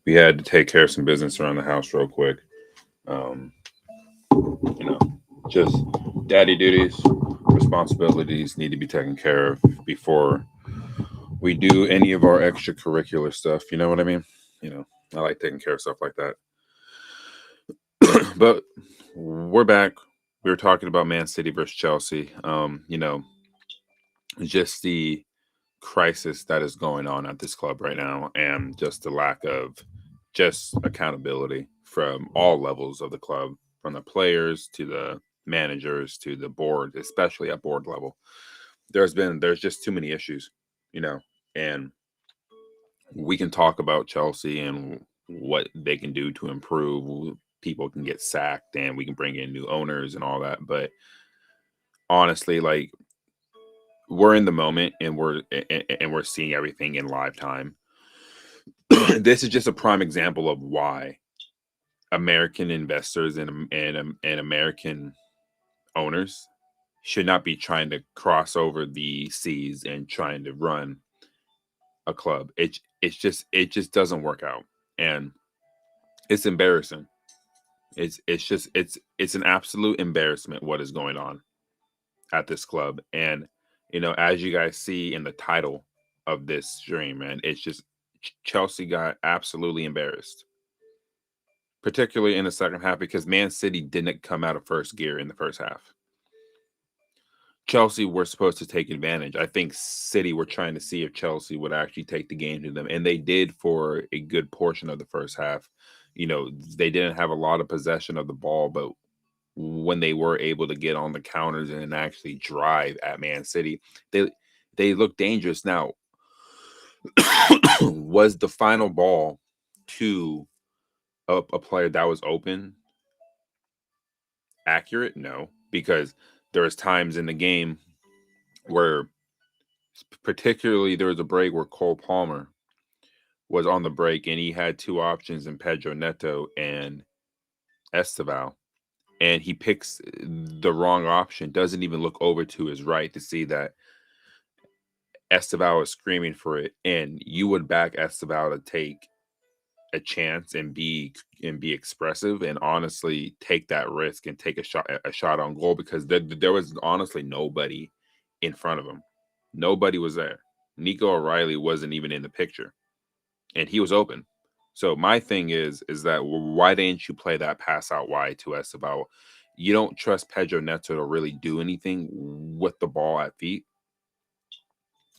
we had to take care of some business around the house real quick. Um, you know, just daddy duties, responsibilities need to be taken care of before we do any of our extracurricular stuff. You know what I mean? You know, I like taking care of stuff like that. But we're back. We were talking about Man City versus Chelsea. Just the crisis that is going on at this club right now, and just the lack of just accountability from all levels of the club, from the players to the managers to the board, especially at board level. There's just too many issues, you know, and we can talk about Chelsea and what they can do to improve. People can get sacked and we can bring in new owners and all that. But honestly, like, we're in the moment and we're seeing everything in live time. This is just a prime example of why American investors and American owners should not be trying to cross over the seas and trying to run a club. It just doesn't work out, and it's embarrassing. It's an absolute embarrassment what is going on at this club. And as you guys see in the title of this stream, man, it's just Chelsea got absolutely embarrassed, particularly in the second half, because Man City didn't come out of first gear in the first half. Chelsea were supposed to take advantage. I think City were trying to see if Chelsea would actually take the game to them, and they did for a good portion of the first half. They didn't have a lot of possession of the ball, but when they were able to get on the counters and actually drive at Man City, they looked dangerous. Now, was the final ball to a player that was open accurate? No, because there was times in the game where, particularly, there was a break where Cole Palmer was on the break and he had two options in Pedro Neto and Esteval, and he picks the wrong option, doesn't even look over to his right to see that Esteval is screaming for it, and you would back Esteval to take a chance and be expressive and honestly take that risk and take a shot on goal, because there was honestly nobody in front of him. Nobody was there. Nico O'Reilly wasn't even in the picture, and he was open. So my thing is that why didn't you play that pass out wide to Esteval? You don't trust Pedro Neto to really do anything with the ball at feet,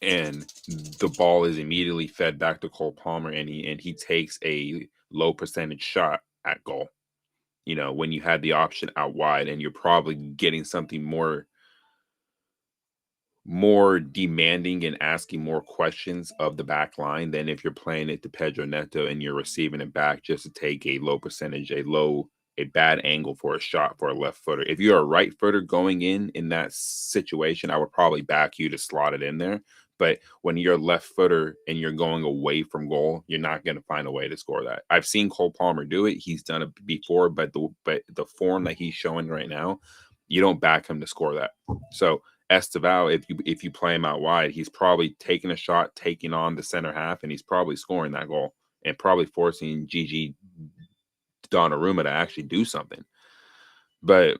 and the ball is immediately fed back to Cole Palmer, and he takes a low percentage shot at goal. When you had the option out wide, and you're probably getting something more demanding and asking more questions of the back line than if you're playing it to Pedro Neto and you're receiving it back just to take a low percentage, a bad angle for a shot for a left footer. If you're a right footer going in that situation, I would probably back you to slot it in there. But when you're a left footer and you're going away from goal, you're not going to find a way to score that. I've seen Cole Palmer do it. He's done it before, but the form that he's showing right now, you don't back him to score that. So Esteval, if you play him out wide, he's probably taking a shot, taking on the center half, and he's probably scoring that goal and probably forcing Gigi Donnarumma to actually do something. But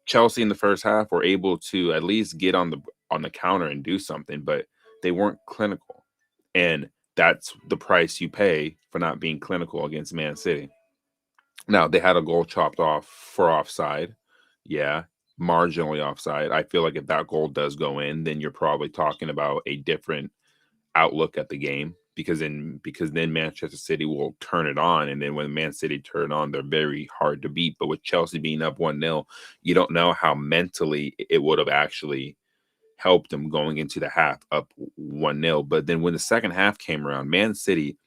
Chelsea in the first half were able to at least get on the counter and do something, but they weren't clinical. And that's the price you pay for not being clinical against Man City. Now, they had a goal chopped off for offside. Yeah, marginally offside. I feel like if that goal does go in, then you're probably talking about a different outlook at the game, because then Manchester City will turn it on, and then when Man City turn on, they're very hard to beat. But with Chelsea being up 1-0, you don't know how mentally it would have actually helped them going into the half up 1-0. But then when the second half came around, Man City,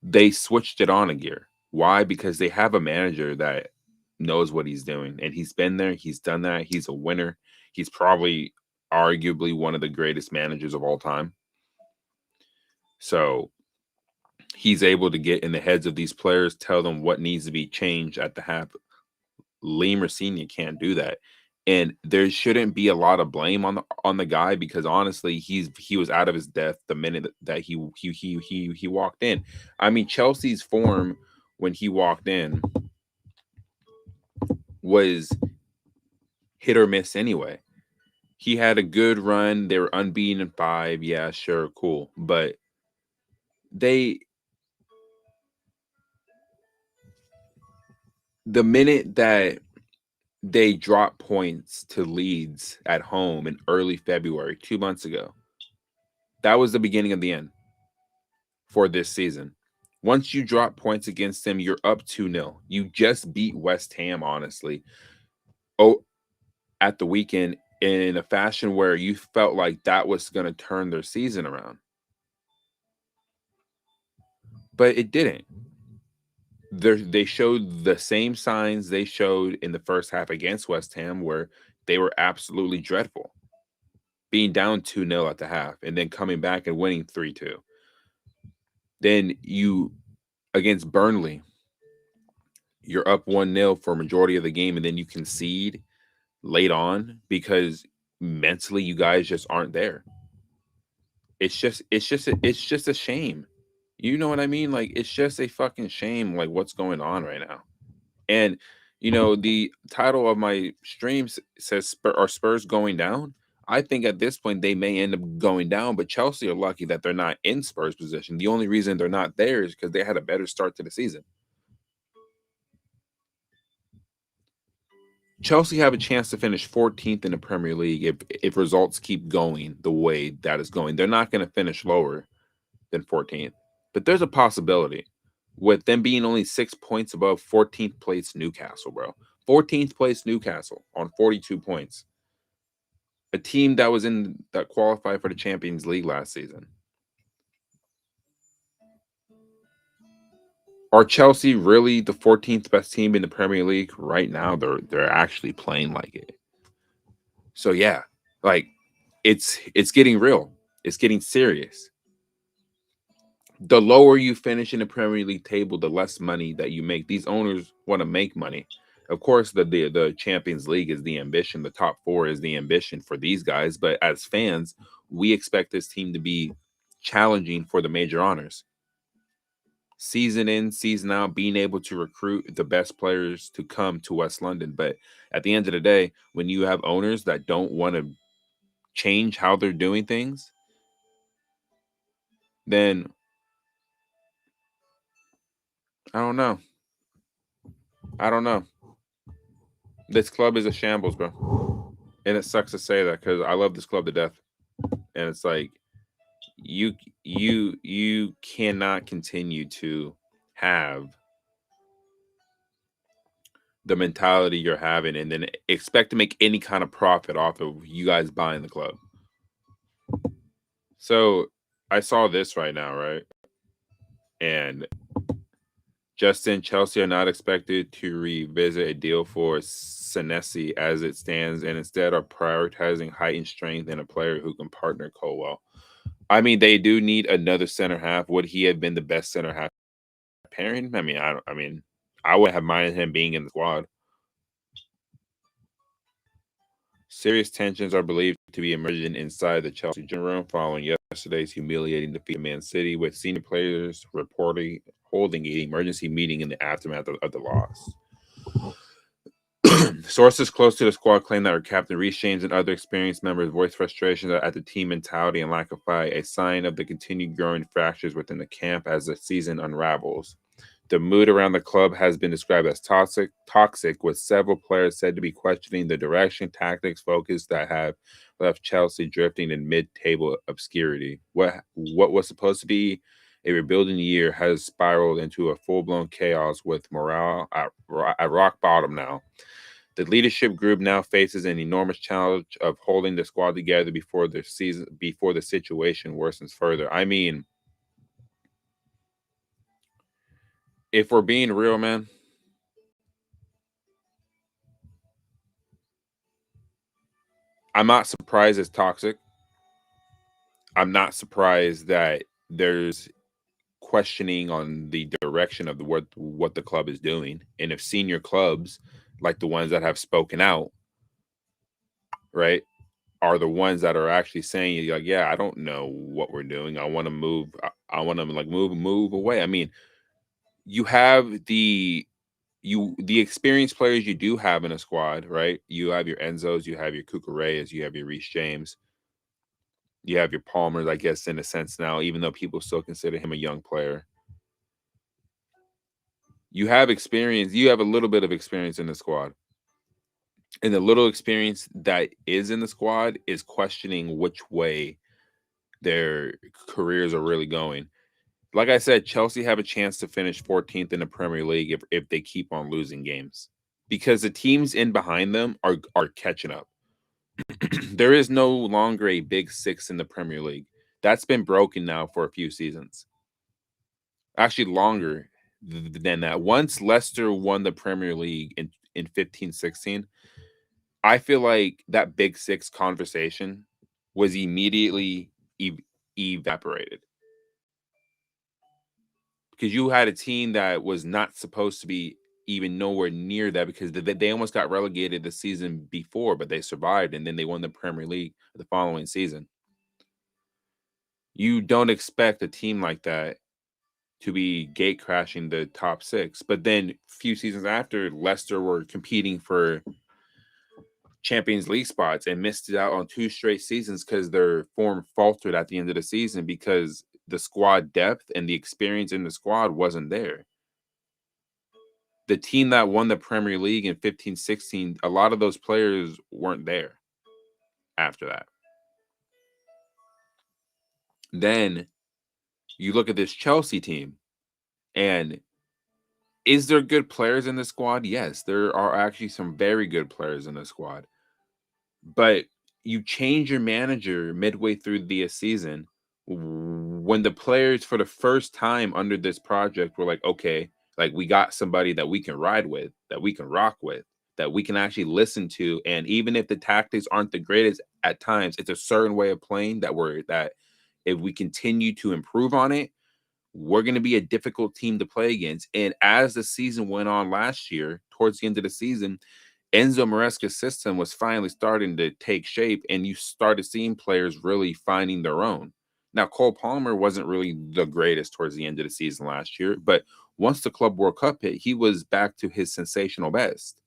they switched it on a gear. Why? Because they have a manager that knows what he's doing, and he's been there, he's done that, he's a winner. He's probably arguably one of the greatest managers of all time. So he's able to get in the heads of these players, tell them what needs to be changed at the half. Lee Mercenia can't do that. and there shouldn't be a lot of blame on the guy because honestly, he was out of his depth the minute that he walked in. I mean, Chelsea's form when he walked in was hit or miss anyway. He had a good run. They were unbeaten in 5. Yeah, sure, cool. But they the minute that they dropped points to Leeds at home in early February, 2 months ago, that was the beginning of the end for this season. Once you drop points against them, you're up 2-0. You just beat West Ham, honestly. Oh, at the weekend in a fashion where you felt like that was going to turn their season around. But it didn't. They showed the same signs they showed in the first half against West Ham, where they were absolutely dreadful, being down 2-0 at the half and then coming back and winning 3-2. Then you, against Burnley, you're up 1-0 for a majority of the game, and then you concede late on because mentally you guys just aren't there. It's just a shame. You know what I mean? Like, it's just a fucking shame, like, what's going on right now. And the title of my streams says are Spurs going down? I think at this point they may end up going down, but Chelsea are lucky that they're not in Spurs position. The only reason they're not there is because they had a better start to the season. Chelsea have a chance to finish 14th in the Premier League if results keep going the way that is going. They're not going to finish lower than 14th, but there's a possibility with them being only 6 points above 14th place Newcastle, bro. 14th place Newcastle on 42 points. A team that qualified for the Champions League last season. Are Chelsea really the 14th best team in the Premier League right now? They're actually playing like it. So yeah, like it's getting real. It's getting serious. The lower you finish in the Premier League table, the less money that you make. These owners want to make money. Of course, the Champions League is the ambition. The top four is the ambition for these guys. But as fans, we expect this team to be challenging for the major honors. Season in, season out, being able to recruit the best players to come to West London. But at the end of the day, when you have owners that don't want to change how they're doing things, then I don't know. I don't know. This club is a shambles, bro. And it sucks to say that because I love this club to death. And it's like you you cannot continue to have the mentality you're having and then expect to make any kind of profit off of you guys buying the club. So I saw this right now, right? And Justin, Chelsea are not expected to revisit a deal for Senesi as it stands and instead are prioritizing heightened strength and a player who can partner Colwell. I mean, they do need another center half. Would he have been the best center half pairing? I mean, I would have minded him being in the squad. Serious tensions are believed to be emerging inside the Chelsea dressing room following yesterday's humiliating defeat of Man City, with senior players reporting holding an emergency meeting in the aftermath of the loss. Sources close to the squad claim that our captain Reece James and other experienced members voiced frustration at the team mentality and lack of fight, a sign of the continued growing fractures within the camp as the season unravels. The mood around the club has been described as toxic, with several players said to be questioning the direction, tactics, focus that have left Chelsea drifting in mid-table obscurity. What was supposed to be a rebuilding year has spiraled into a full-blown chaos with morale at rock bottom now. The leadership group now faces an enormous challenge of holding the squad together before the situation worsens further. I mean, if we're being real, man, I'm not surprised it's toxic. I'm not surprised that there's questioning on the direction of what the club is doing. And if senior clubs, like the ones that have spoken out, right, are the ones that are actually saying, like, yeah, I don't know what we're doing. I want to move. I want to like move away. I mean, you have the experienced players you do have in a squad, right? You have your Enzos, you have your Cucureas, you have your Reece James, you have your Palmers, I guess, in a sense now, even though people still consider him a young player. You have experience, you have a little bit of experience in the squad. And the little experience that is in the squad is questioning which way their careers are really going. Like I said, Chelsea have a chance to finish 14th in the Premier League if they keep on losing games because the teams in behind them are catching up. There is no longer a big six in the Premier League. That's been broken now for a few seasons. Actually, longer than that. Once Leicester won the Premier League in 15-16, I feel like that big six conversation was immediately evaporated because you had a team that was not supposed to be even nowhere near that because they almost got relegated the season before, but they survived and then they won the Premier League the following season. You don't expect a team like that to be gate crashing the top six. But then a few seasons after, Leicester were competing for Champions League spots and missed it out on 2 straight seasons because their form faltered at the end of the season because the squad depth and the experience in the squad wasn't there. The team that won the Premier League in 15-16, a lot of those players weren't there after that. Then you look at this Chelsea team, and is there good players in the squad? Yes, there are actually some very good players in the squad. But you change your manager midway through the season when the players for the first time under this project were like, okay, like we got somebody that we can ride with, that we can rock with, that we can actually listen to. And even if the tactics aren't the greatest at times, it's a certain way of playing that if we continue to improve on it, we're going to be a difficult team to play against. And as the season went on last year, towards the end of the season, Enzo Maresca's system was finally starting to take shape, and you started seeing players really finding their own. Now, Cole Palmer wasn't really the greatest towards the end of the season last year, but once the Club World Cup hit, he was back to his sensational best.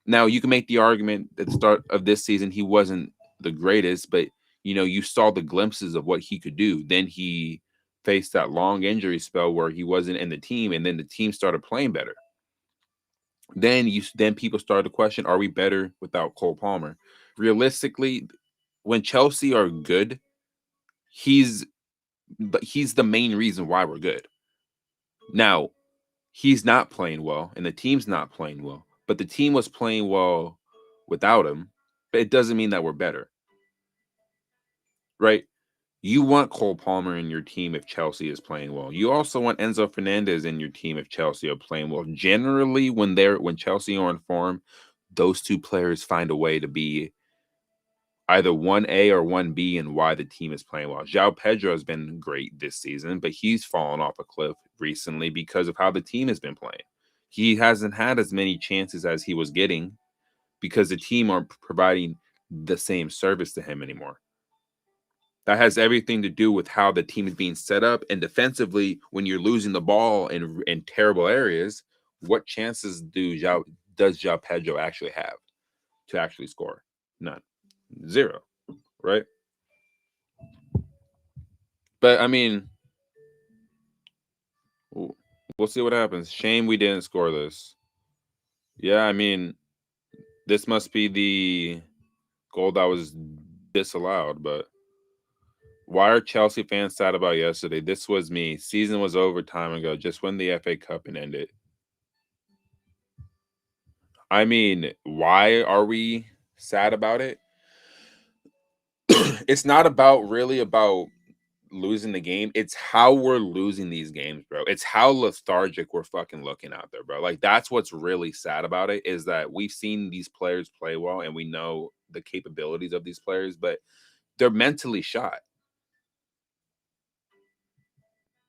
Now, you can make the argument at the start of this season he wasn't the greatest, but you saw the glimpses of what he could do. Then he faced that long injury spell where he wasn't in the team, and then the team started playing better. Then people started to question, are we better without Cole Palmer? Realistically, when Chelsea are good, he's he's the main reason why we're good. Now, he's not playing well and the team's not playing well, but the team was playing well without him. But it doesn't mean that we're better, right? You want Cole Palmer in your team if Chelsea is playing well. You also want Enzo Fernandez in your team if Chelsea are playing well. Generally, when Chelsea are in form, those two players find a way to be either 1A or 1B and why the team is playing well. João Pedro has been great this season, but he's fallen off a cliff recently because of how the team has been playing. He hasn't had as many chances as he was getting because the team aren't providing the same service to him anymore. That has everything to do with how the team is being set up. And defensively, when you're losing the ball in terrible areas, what chances does João Pedro actually have to actually score? None. Zero. Right? But I mean, we'll see what happens. Shame we didn't score this. Yeah, I mean, this must be the goal that was disallowed, but why are Chelsea fans sad about yesterday? This was me. Season was over time ago. Just win the FA Cup and end it. I mean, why are we sad about it? It's not about losing the game. It's how we're losing these games, bro. It's how lethargic we're fucking looking out there, bro. Like that's what's really sad about it is that we've seen these players play well and we know the capabilities of these players, but they're mentally shot.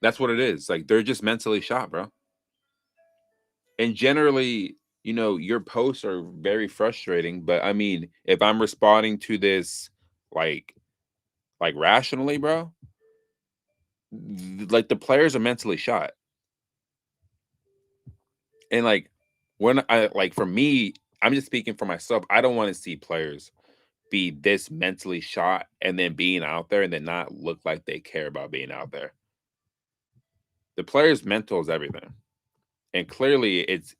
That's what it is. Like they're just mentally shot, bro. And generally, your posts are very frustrating, but I mean, if I'm responding to this like rationally, bro, like the players are mentally shot. And like when I like for me, I'm just speaking for myself. I don't want to see players be this mentally shot and then being out there and then not look like they care about being out there. The player's mental is everything. And clearly it's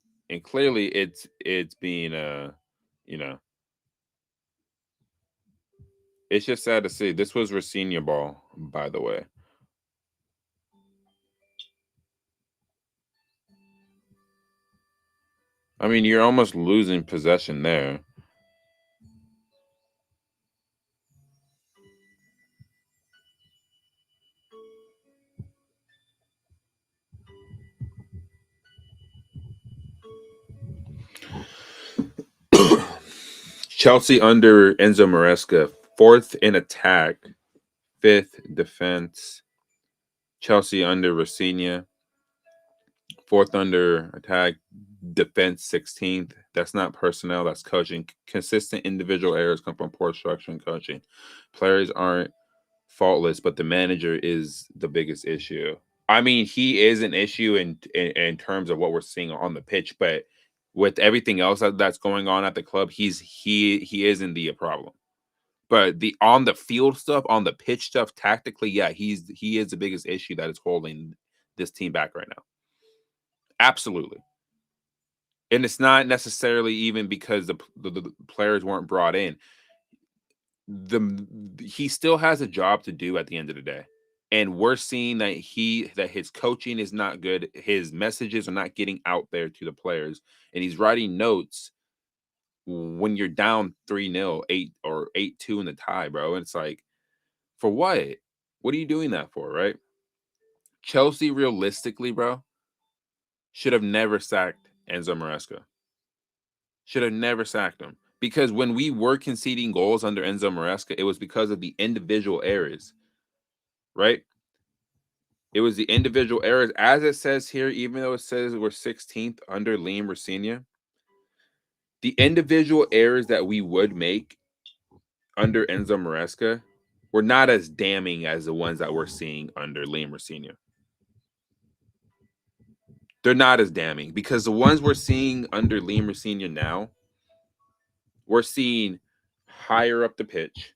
being you know, it's just sad to see. This was Rafinha ball, by the way. I mean, you're almost losing possession there. Chelsea under Enzo Maresca, fourth in attack, fifth defense. Chelsea under Rafinha, fourth under attack, defense 16th. That's not personnel, that's coaching. Consistent individual errors come from poor structure and coaching. Players aren't faultless, but the manager is the biggest issue. I mean, he is an issue in terms of what we're seeing on the pitch, but with everything else that's going on at the club, he isn't the problem. But the on the field stuff, on the pitch stuff, tactically, yeah, he is the biggest issue that is holding this team back right now. Absolutely. And it's not necessarily even because the players weren't brought in. The he still has a job to do at the end of the day. And we're seeing that his coaching is not good. His messages are not getting out there to the players, and he's writing notes when you're down 3-0, 8-2 in the tie, bro. And it's like, for what? What are you doing that for, right? Chelsea, realistically, bro, should have never sacked Enzo Maresca. Should have never sacked him. Because when we were conceding goals under Enzo Maresca, it was because of the individual errors, right? It was the individual errors. As it says here, even though it says we're 16th under Liam Rosenior, the individual errors that we would make under Enzo Maresca were not as damning as the ones that we're seeing under Liam Rosenior. They're not as damning because the ones we're seeing under Liam Rosenior now, we're seeing higher up the pitch.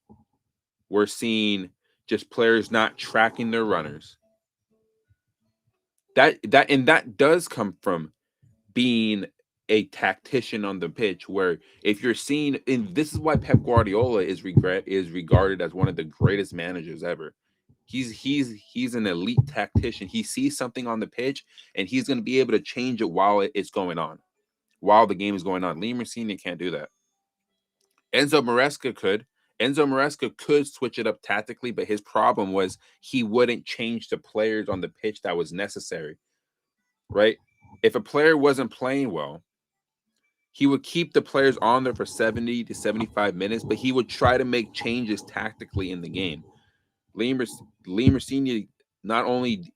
We're seeing just players not tracking their runners. That does come from being a tactician on the pitch, where if you're seeing, and this is why Pep Guardiola is regarded as one of the greatest managers ever. He's an elite tactician. He sees something on the pitch and he's going to be able to change it while it's going on, while the game is going on. Liam Senior can't do that. Enzo Maresca could. Enzo Maresca could switch it up tactically, but his problem was he wouldn't change the players on the pitch that was necessary, right? If a player wasn't playing well, he would keep the players on there for 70 to 75 minutes, but he would try to make changes tactically in the game. Liam Senior, not only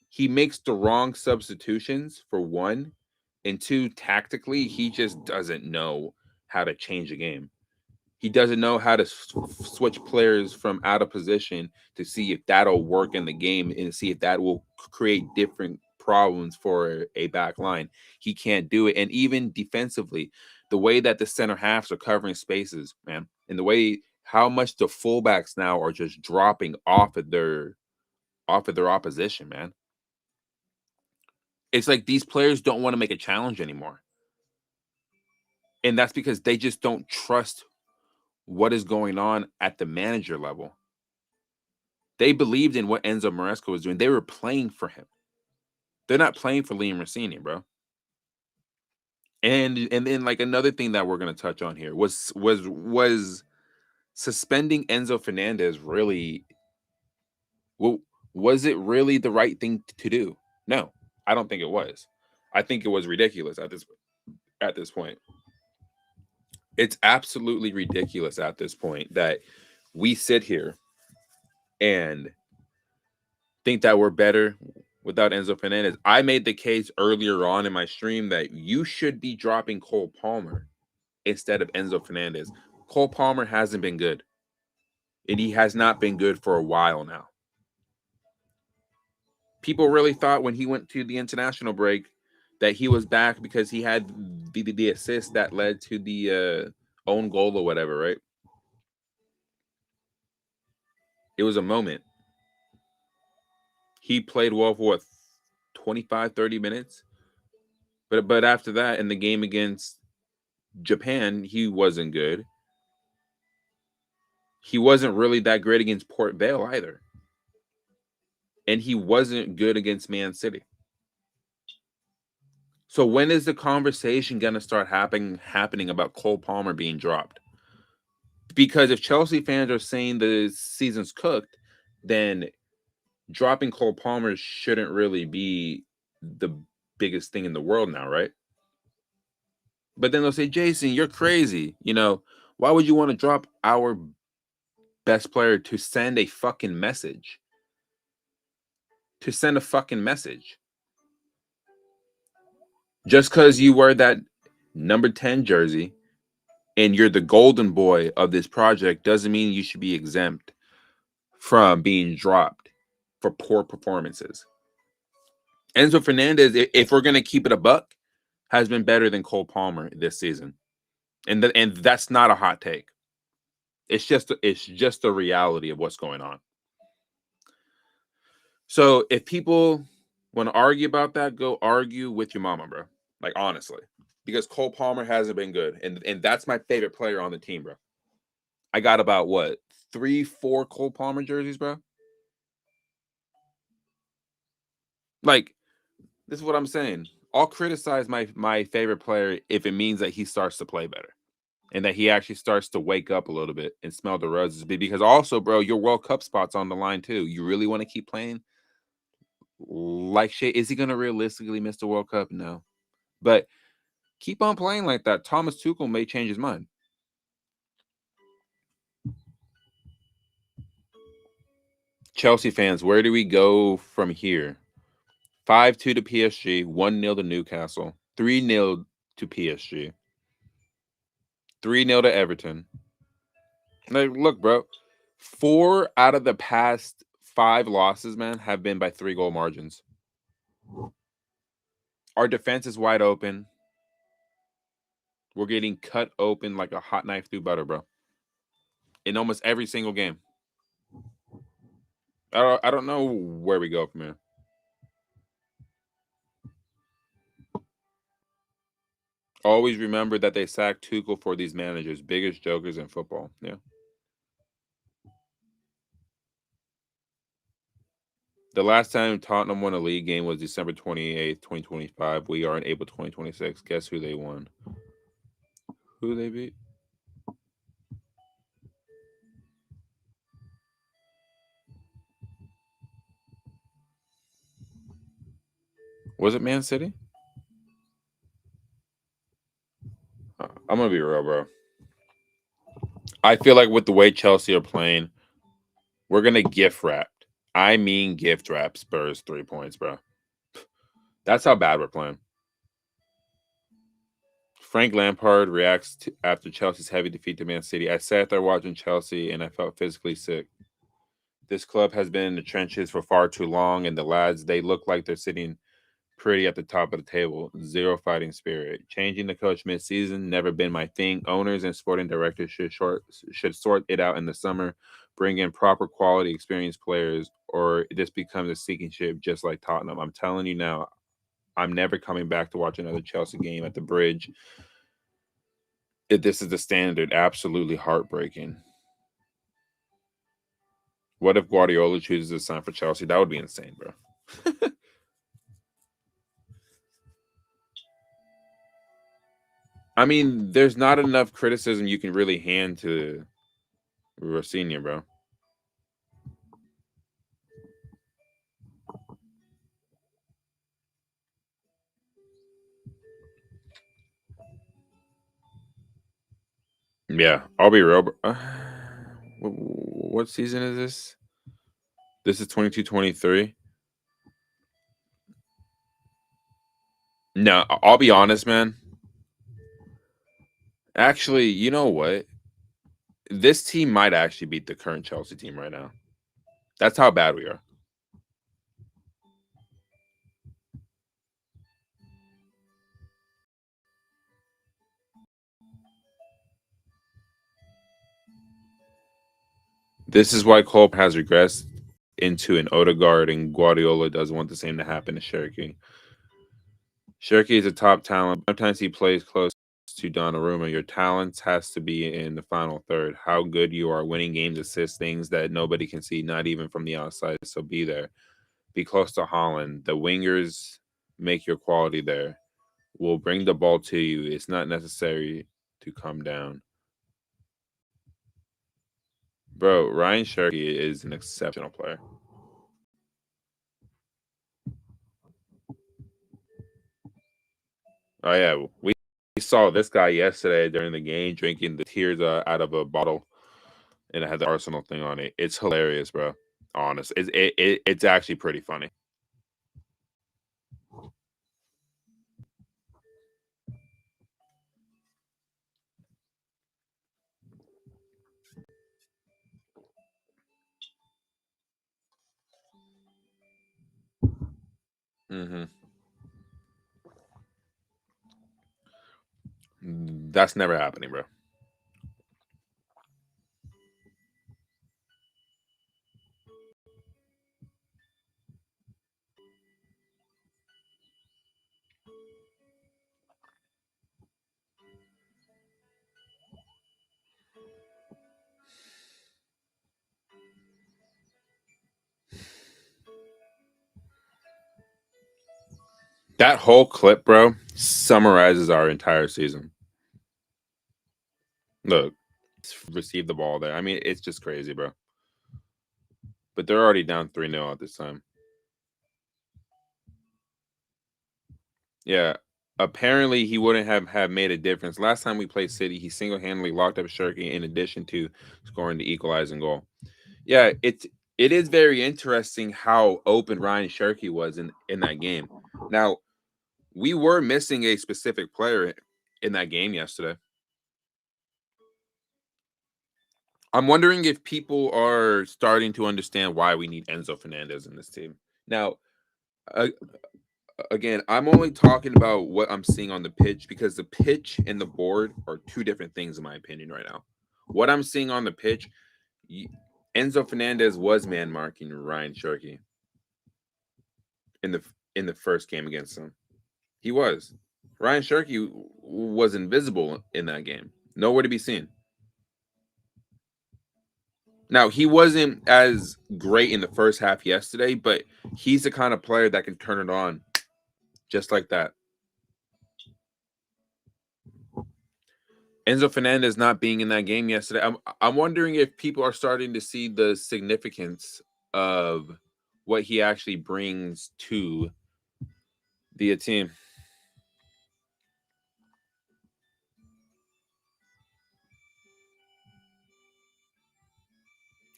he makes the wrong substitutions for one, and two, tactically, he just doesn't know how to change a game. He doesn't know how to switch players from out of position to see if that'll work in the game and see if that will create different problems for a back line. He can't do it. And even defensively, the way that the center halves are covering spaces, man, and the way how much the fullbacks now are just dropping off of their opposition, man. It's like these players don't want to make a challenge anymore. And that's because they just don't trust what is going on at the manager level. They believed in what Enzo Maresca was doing. They were playing for him. They're not playing for Liam Rossini, bro. And then like another thing that we're gonna touch on here was suspending Enzo Fernandez really, well, was it really the right thing to do? No, I don't think it was. I think it was ridiculous at this point. It's absolutely ridiculous at this point that we sit here and think that we're better. without Enzo Fernandez. I made the case earlier on in my stream that you should be dropping Cole Palmer instead of Enzo Fernandez. Cole Palmer hasn't been good, and he has not been good for a while now. People really thought when he went to the international break that he was back because he had the assist that led to the own goal or whatever, right? It was a moment. He played well for what, 25, 30 minutes? But after that, in the game against Japan, he wasn't good. He wasn't really that great against Port Vale either. And he wasn't good against Man City. So when is the conversation going to start happening about Cole Palmer being dropped? Because if Chelsea fans are saying the season's cooked, then dropping Cole Palmer shouldn't really be the biggest thing in the world now, right? But then they'll say, Jason, you're crazy. Why would you want to drop our best player to send a fucking message? To send a fucking message. Just because you wear that number 10 jersey and you're the golden boy of this project doesn't mean you should be exempt from being dropped for poor performances. Enzo Fernandez, if we're going to keep it a buck, has been better than Cole Palmer this season. And that's not a hot take. It's just the reality of what's going on. So if people want to argue about that, go argue with your mama, bro. Like, honestly. Because Cole Palmer hasn't been good. And that's my favorite player on the team, bro. I got about, 3-4 Cole Palmer jerseys, bro? Like, this is what I'm saying. I'll criticize my favorite player if it means that he starts to play better. And that he actually starts to wake up a little bit and smell the roses. Because also, bro, your World Cup spot's on the line too. You really want to keep playing like shit? Is he going to realistically miss the World Cup? No. But keep on playing like that. Thomas Tuchel may change his mind. Chelsea fans, where do we go from here? 5-2 to PSG, 1-0 to Newcastle, 3-0 to PSG, 3-0 to Everton. Like, look, bro, 4 out of the past 5 losses, man, have been by 3-goal margins. Our defense is wide open. We're getting cut open like a hot knife through butter, bro. In almost every single game. I don't know where we go from here. Always remember that they sacked Tuchel for these managers, biggest jokers in football. Yeah. The last time Tottenham won a league game was December 28th, 2025. We are in April 2026. Guess who they won? Who they beat? Was it Man City? I'm going to be real, bro. I feel like with the way Chelsea are playing, we're going to gift wrap. I mean gift wrap Spurs 3 points, bro. That's how bad we're playing. Frank Lampard reacts after Chelsea's heavy defeat to Man City. I sat there watching Chelsea and I felt physically sick. This club has been in the trenches for far too long, and the lads, they look like they're sitting pretty at the top of the table. Zero fighting spirit. Changing the coach mid-season, never been my thing. Owners and sporting directors should sort it out in the summer, bring in proper quality, experienced players, or this becomes a sinking ship just like Tottenham. I'm telling you now, I'm never coming back to watch another Chelsea game at the Bridge. If this is the standard, absolutely heartbreaking. What if Guardiola chooses to sign for Chelsea? That would be insane, bro. I mean, there's not enough criticism you can really hand to Rossini, bro. Yeah, I'll be real. What season is this? This is 22-23. No, I'll be honest, man. Actually, you know what? This team might actually beat the current Chelsea team right now. That's how bad we are. This is why Klopp has regressed into an Odegaard, and Guardiola doesn't want the same to happen to Cherki. Cherki is a top talent. Sometimes he plays close to Donnarumma. Your talents has to be in the final third. How good you are winning games, assist things that nobody can see, not even from the outside. So be there. Be close to Holland. The wingers make your quality there. Will bring the ball to you. It's not necessary to come down. Bro, Ryan Cherki is an exceptional player. Oh yeah, we saw this guy yesterday during the game drinking the tears out of a bottle, and it had the Arsenal thing on it. It's hilarious, bro. Honest, it's actually pretty funny. hmm That's never happening, bro. That whole clip, bro, summarizes our entire season. Look, receive the ball there. I mean, it's just crazy, bro. But they're already down 3-0 at this time. Yeah. Apparently, he wouldn't have made a difference. Last time we played City, he single handedly locked up Cherki in addition to scoring the equalizing goal. Yeah, it is very interesting how open Ryan Cherki was in that game. Now, we were missing a specific player in that game yesterday. I'm wondering if people are starting to understand why we need Enzo Fernandez in this team. Now, uh, again, I'm only talking about what I'm seeing on the pitch because the pitch and the board are two different things, in my opinion, right now. What I'm seeing on the pitch, Enzo Fernandez was man marking Ryan Cherki in the first game against him. He was. Ryan Cherki was invisible in that game, nowhere to be seen. Now, he wasn't as great in the first half yesterday, but he's the kind of player that can turn it on just like that. Enzo Fernandez not being in that game yesterday, I'm wondering if people are starting to see the significance of what he actually brings to the team.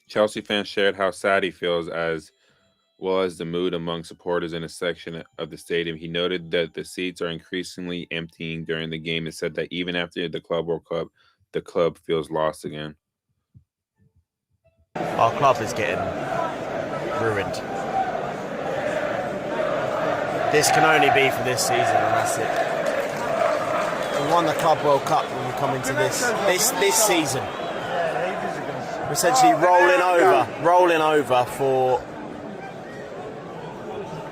Chelsea fans shared how sad he feels as well as the mood among supporters in a section of the stadium. He noted that the seats are increasingly emptying during the game and said that even after the Club World Cup, the club feels lost again. Our club is getting ruined. This can only be for this season, and that's it. We won the Club World Cup when we come into this season. We're essentially rolling over for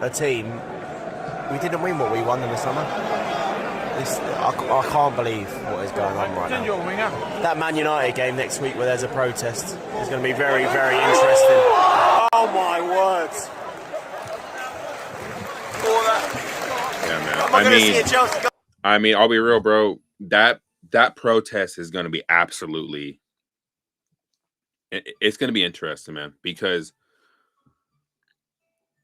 a team. We didn't win what we won in the summer. I can't believe what is going on right now. That Man United game next week where there's a protest is going to be very, very interesting. Oh my words. Yeah, man. I mean, I'll be real, bro. That protest is going to be absolutely. It's going to be interesting, man, because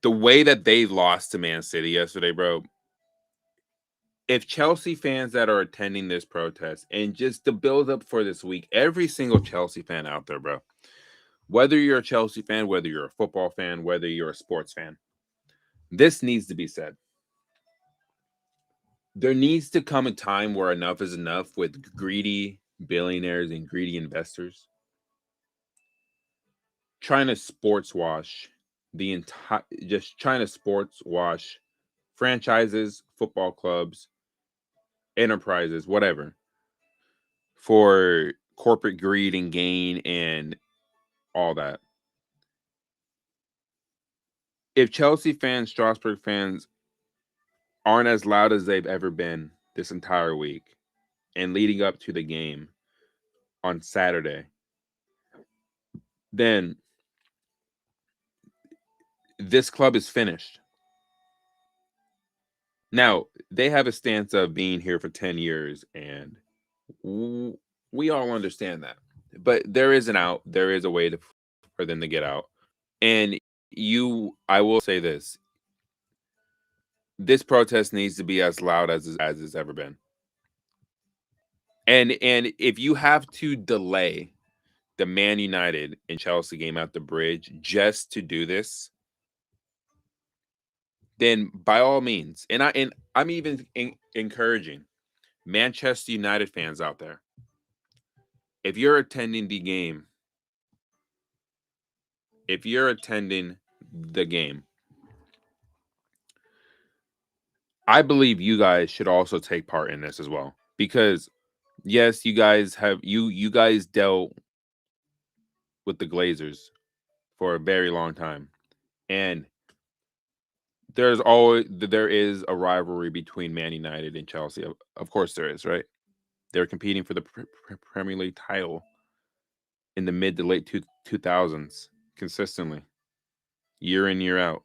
the way that they lost to Man City yesterday, bro. If Chelsea fans that are attending this protest and just the build up for this week, every single Chelsea fan out there, bro, whether you're a Chelsea fan, whether you're a football fan, whether you're a sports fan, this needs to be said. there needs to come a time where enough is enough with greedy billionaires and greedy investors trying to sports wash the entire, just trying to sports wash franchises, football clubs, enterprises, whatever, for corporate greed and gain and all that. If Chelsea fans, Strasbourg fans aren't as loud as they've ever been this entire week and leading up to the game on Saturday, then this club is finished. Now, they have a stance of being here for 10 years, and we all understand that. But there is an out, there is a way for them to get out. And I will say this protest needs to be as loud as it's ever been. And if you have to delay the Man United and Chelsea game at the Bridge just to do this, then by all means, and I'm even encouraging Manchester United fans out there, if you're attending the game, if you're attending the game, I believe you guys should also take part in this as well. Because yes, you guys dealt with the Glazers for a very long time. And there is a rivalry between Man United and Chelsea. Of course there is, right? They're competing for the Premier League title in the mid to late 2000s consistently, year in, year out.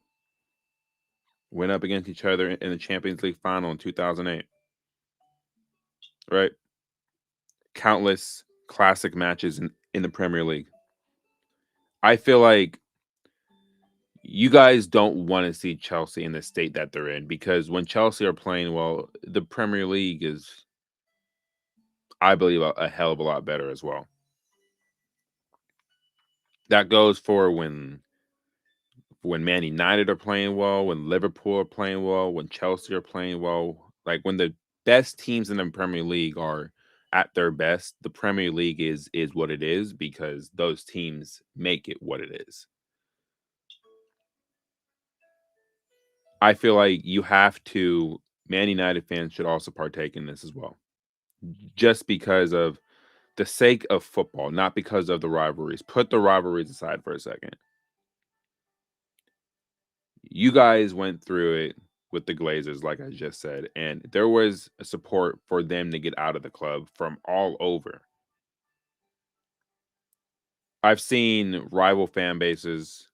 Went up against each other in the Champions League final in 2008. Right? Countless classic matches in the Premier League. I feel like you guys don't want to see Chelsea in the state that they're in, because when Chelsea are playing well, the Premier League is, I believe, a hell of a lot better as well. That goes for when Man United are playing well, when Liverpool are playing well, when Chelsea are playing well. Like when the best teams in the Premier League are at their best, the Premier League is what it is because those teams make it what it is. I feel like Man United fans should also partake in this as well. Just because of the sake of football, not because of the rivalries. Put the rivalries aside for a second. You guys went through it with the Glazers, like I just said, and there was a support for them to get out of the club from all over. I've seen rival fan bases,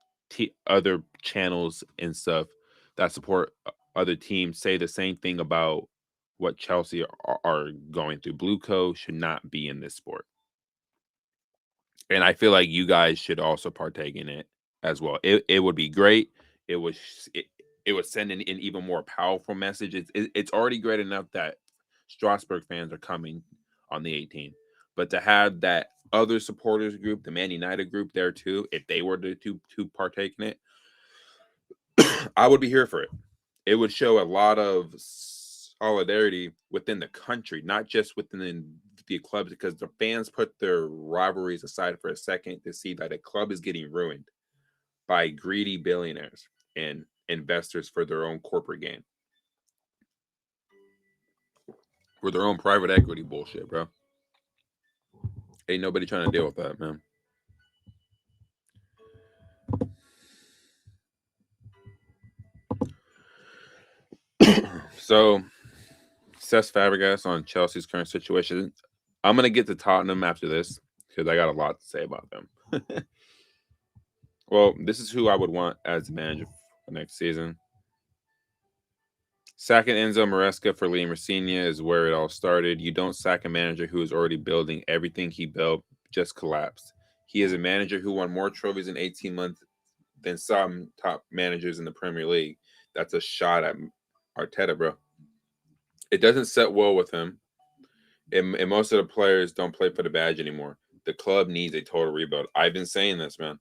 other channels and stuff that support other teams say the same thing about what Chelsea are going through. Blue Co should not be in this sport. And I feel like you guys should also partake in it as well. It would be great. It was it would send an even more powerful message. It's already great enough that Strasbourg fans are coming on the 18th, but to have that other supporters group, the Man United group, there too, if they were to partake in it, I would be here for it. It would show a lot of solidarity within the country, not just within the clubs, because the fans put their rivalries aside for a second to see that a club is getting ruined by greedy billionaires and investors for their own corporate gain, for their own private equity bullshit, bro. Ain't nobody trying to deal with that, man. So, Cesc Fabregas on Chelsea's current situation. I'm gonna get to Tottenham after this because I got a lot to say about them. Well, this is who I would want as the manager for next season. Sacking Enzo Maresca for Liam Rossigna is where it all started. You don't sack a manager who is already building. Everything he built just collapsed. He is a manager who won more trophies in 18 months than some top managers in the Premier League. That's a shot at Arteta, bro. It doesn't set well with him. And most of the players don't play for the badge anymore. The club needs a total rebuild. I've been saying this, man.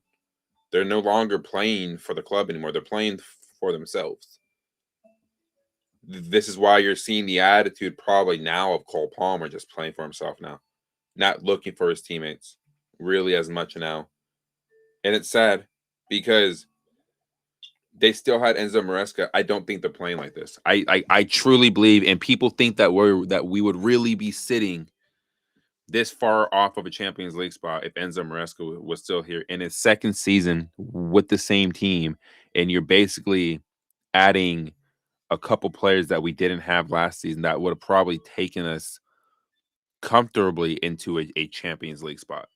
They're no longer playing for the club anymore. They're playing for themselves. This is why you're seeing the attitude probably now of Cole Palmer just playing for himself now, not looking for his teammates really as much now. And it's sad because they still had Enzo Maresca. I don't think they're playing like this. I truly believe, and people think that we would really be sitting this far off of a Champions League spot if Enzo Maresca was still here in his second season with the same team, and you're basically adding a couple players that we didn't have last season that would have probably taken us comfortably into a Champions League spot.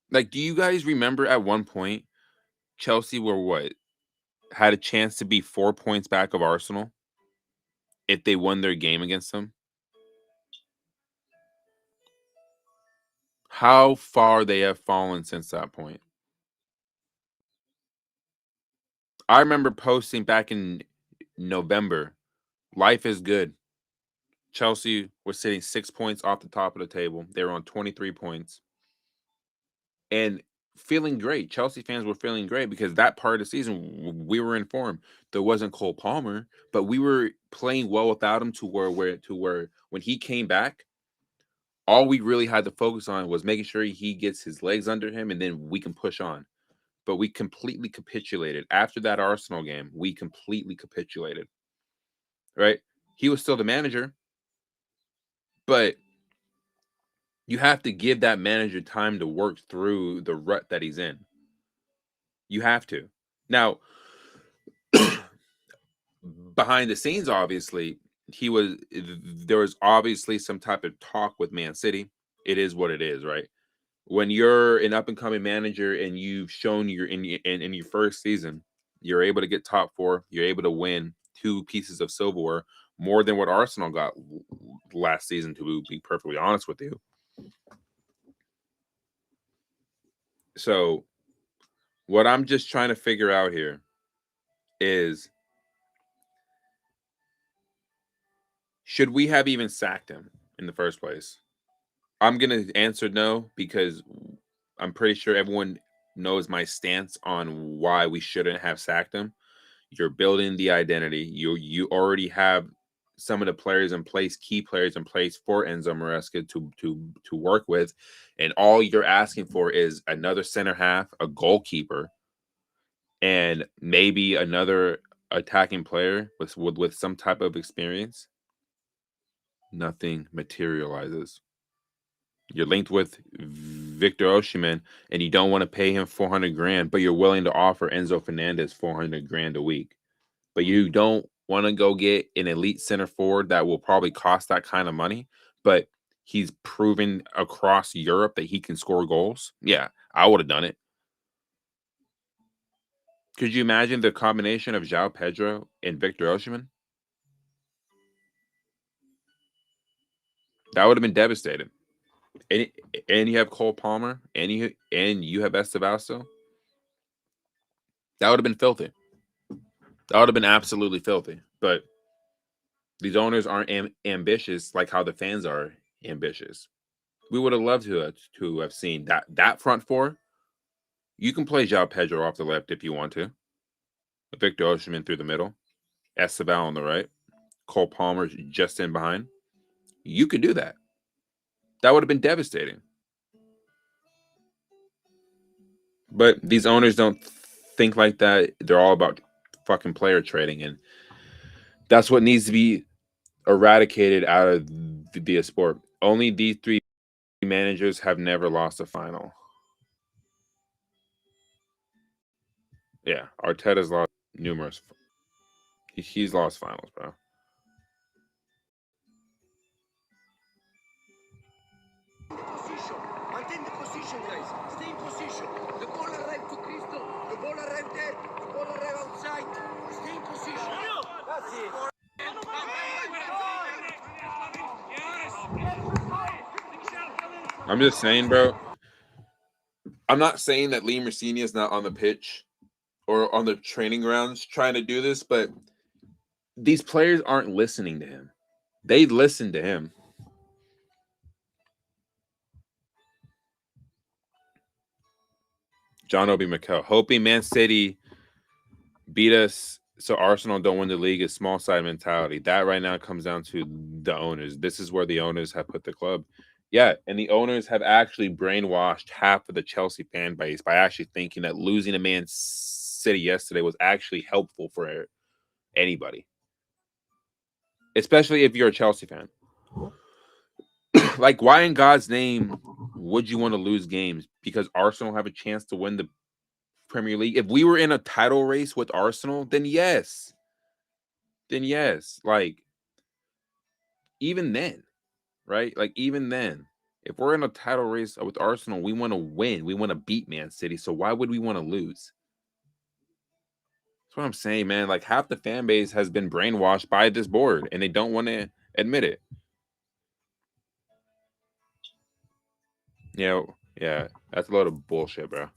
Like, do you guys remember at one point Chelsea were what? Had a chance to be 4 points back of Arsenal if they won their game against them? How far they have fallen since that point. I remember posting back in November, life is good. Chelsea was sitting 6 points off the top of the table. They were on 23 points. And feeling great. Chelsea fans were feeling great because that part of the season we were in form. There wasn't Cole Palmer, but we were playing well without him to where when he came back, all we really had to focus on was making sure he gets his legs under him and then we can push on. But we completely capitulated. After that Arsenal game, we completely capitulated. Right? He was still the manager, but you have to give that manager time to work through the rut that he's in. You have to. Now, behind the scenes, obviously, there was obviously some type of talk with Man City. It is what it is, right? When you're an up and coming manager and you've shown in your first season, you're able to get top four, you're able to win 2 pieces of silverware, more than what Arsenal got last season, to be perfectly honest with you. So, what I'm just trying to figure out here is, should we have even sacked him in the first place? I'm going to answer no because I'm pretty sure everyone knows my stance on why we shouldn't have sacked him. You're building the identity. You already have some of the players in place, key players in place for Enzo Maresca to work with, and all you're asking for is another center half, a goalkeeper, and maybe another attacking player with some type of experience. Nothing materializes. You're linked with Victor Osimhen, and you don't want to pay him 400 grand, but you're willing to offer Enzo Fernandez 400 grand a week. But you don't want to go get an elite center forward that will probably cost that kind of money, but he's proven across Europe that he can score goals. Yeah, I would have done it. Could you imagine the combination of João Pedro and Victor Osimhen? That would have been devastating. And, and you have Cole Palmer, and you have Estevaso. That would have been filthy. That would have been absolutely filthy. But these owners aren't ambitious like how the fans are ambitious. We would have loved to have seen that front four. You can play João Pedro off the left if you want to. Victor Osimhen through the middle. Esteval on the right. Cole Palmer just in behind. You could do that. That would have been devastating. But these owners don't think like that. They're all about fucking player trading, and that's what needs to be eradicated out of the sport. Only these 3 managers have never lost a final. Yeah, Arteta's lost numerous. He's lost finals, bro. Maintain the position, guys. Stay in position. The ball arrived to Cristo. The ball arrived there. The ball arrived outside. Stay in position. That's it. I'm just saying, bro. I'm not saying that Lee Mercini is not on the pitch or on the training grounds trying to do this, but these players aren't listening to him. They listen to him. John Obi Mikel, hoping Man City beat us so Arsenal don't win the league is small side mentality. That right now comes down to the owners. This is where the owners have put the club. Yeah, and the owners have actually brainwashed half of the Chelsea fan base by actually thinking that losing to Man City yesterday was actually helpful for anybody, especially if you're a Chelsea fan. Like, why in God's name would you want to lose games? Because Arsenal have a chance to win the Premier League. If we were in a title race with Arsenal, then yes. Then yes. Like, even then, right? Like, even then, if we're in a title race with Arsenal, we want to win. We want to beat Man City. So why would we want to lose? That's what I'm saying, man. Like, half the fan base has been brainwashed by this board, and they don't want to admit it. Yeah, that's a load of bullshit, bro.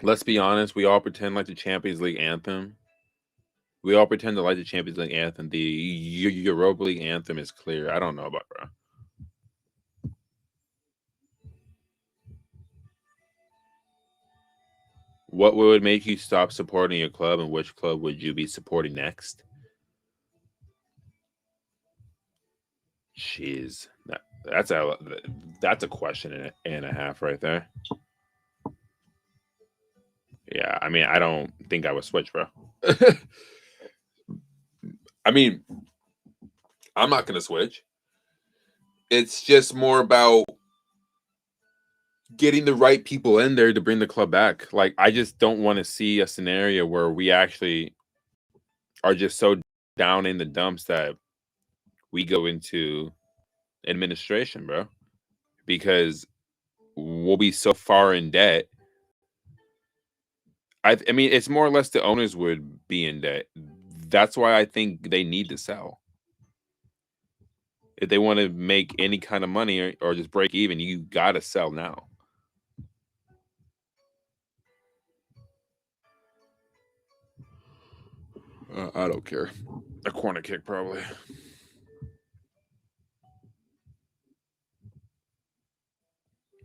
Let's be honest. We all pretend like the Champions League anthem. We all pretend to like the Champions League anthem. The Europa League anthem is clear. I don't know about, bro. What would make you stop supporting your club, and which club would you be supporting next? Jeez, that's a question and a half right there. Yeah, I mean, I don't think I would switch, bro. I mean, I'm not gonna switch. It's just more about getting the right people in there to bring the club back. Like, I just don't want to see a scenario where we actually are just so down in the dumps that we go into administration, bro, because we'll be so far in debt. I mean, it's more or less the owners would be in debt. That's why I think they need to sell. If they want to make any kind of money or just break even, you got to sell now. I don't care. A corner kick, probably.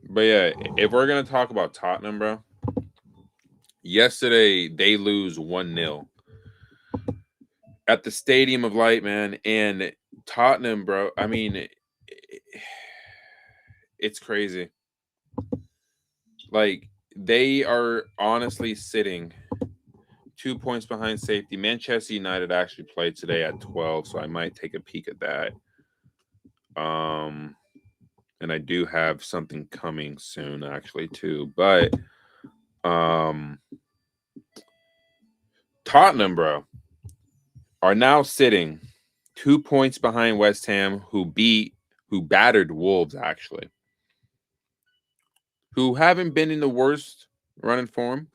But yeah, if we're gonna talk about Tottenham, bro, yesterday they lose 1-0 at the Stadium of Light, man. And Tottenham, bro, I mean, it's crazy. Like, they are honestly sitting 2 points behind safety. Manchester United actually played today at 12, so I might take a peek at that. And I do have something coming soon, actually, too. But Tottenham, bro, are now sitting 2 points behind West Ham, who battered Wolves, actually, who haven't been in the worst running form.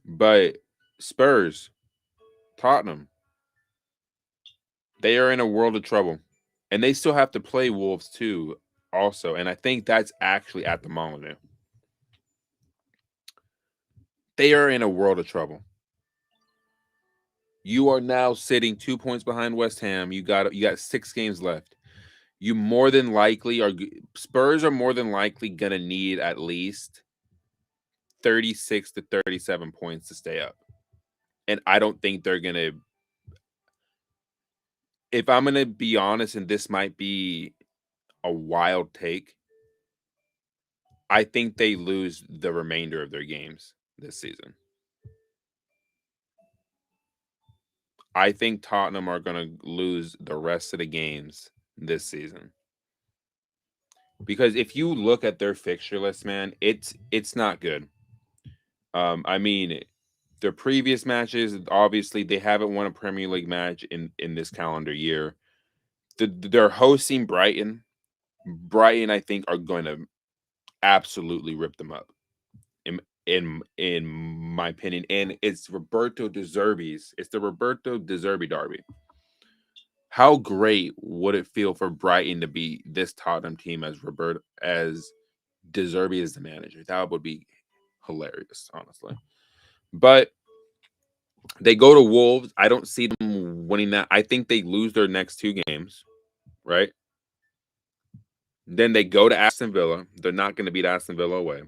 But Spurs, Tottenham, they are in a world of trouble. And they still have to play Wolves, too, also. And I think that's actually at the Molyneux. They are in a world of trouble. You are now sitting 2 points behind West Ham. You got 6 games left. You more than likely Spurs are more than likely going to need at least 36 to 37 points to stay up. And I don't think they're going to, if I'm going to be honest, and this might be a wild take, I think they lose the remainder of their games this season. I think Tottenham are going to lose the rest of the games this season. Because if you look at their fixture list, man, it's not good. I mean, their previous matches, obviously, they haven't won a Premier League match in this calendar year. They're hosting Brighton. Brighton, I think, are going to absolutely rip them up, in my opinion. And it's Roberto De Zerbi's. It's the Roberto De Zerbi derby. How great would it feel for Brighton to be this Tottenham team as De Zerbi is the manager? That would be hilarious, honestly. But they go to Wolves. I don't see them winning that. I think they lose their next 2 games, right? Then they go to Aston Villa. They're not going to beat Aston Villa away.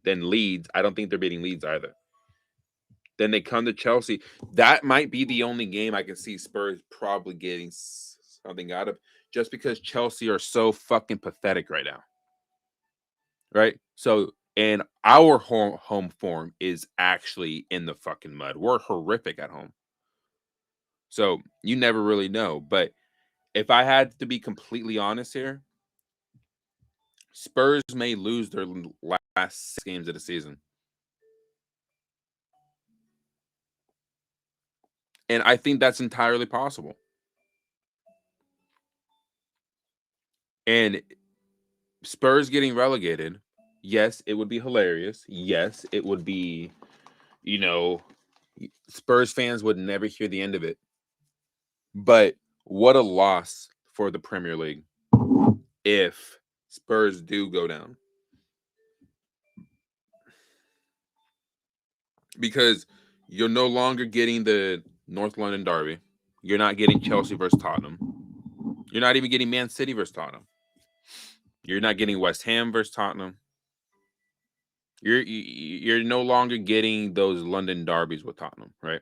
Then Leeds, I don't think they're beating Leeds either. Then they come to Chelsea. That might be the only game I can see Spurs probably getting something out of, just because Chelsea are so fucking pathetic right now. Right? So, and our home form is actually in the fucking mud. We're horrific at home. So you never really know. But if I had to be completely honest here, Spurs may lose their last 6 games of the season. And I think that's entirely possible. And Spurs getting relegated, yes, it would be hilarious. Yes, it would be, you know, Spurs fans would never hear the end of it. But what a loss for the Premier League if Spurs do go down. Because you're no longer getting the North London derby. You're not getting Chelsea versus Tottenham. You're not even getting Man City versus Tottenham. You're not getting West Ham versus Tottenham. You're no longer getting those London derbies with Tottenham, right?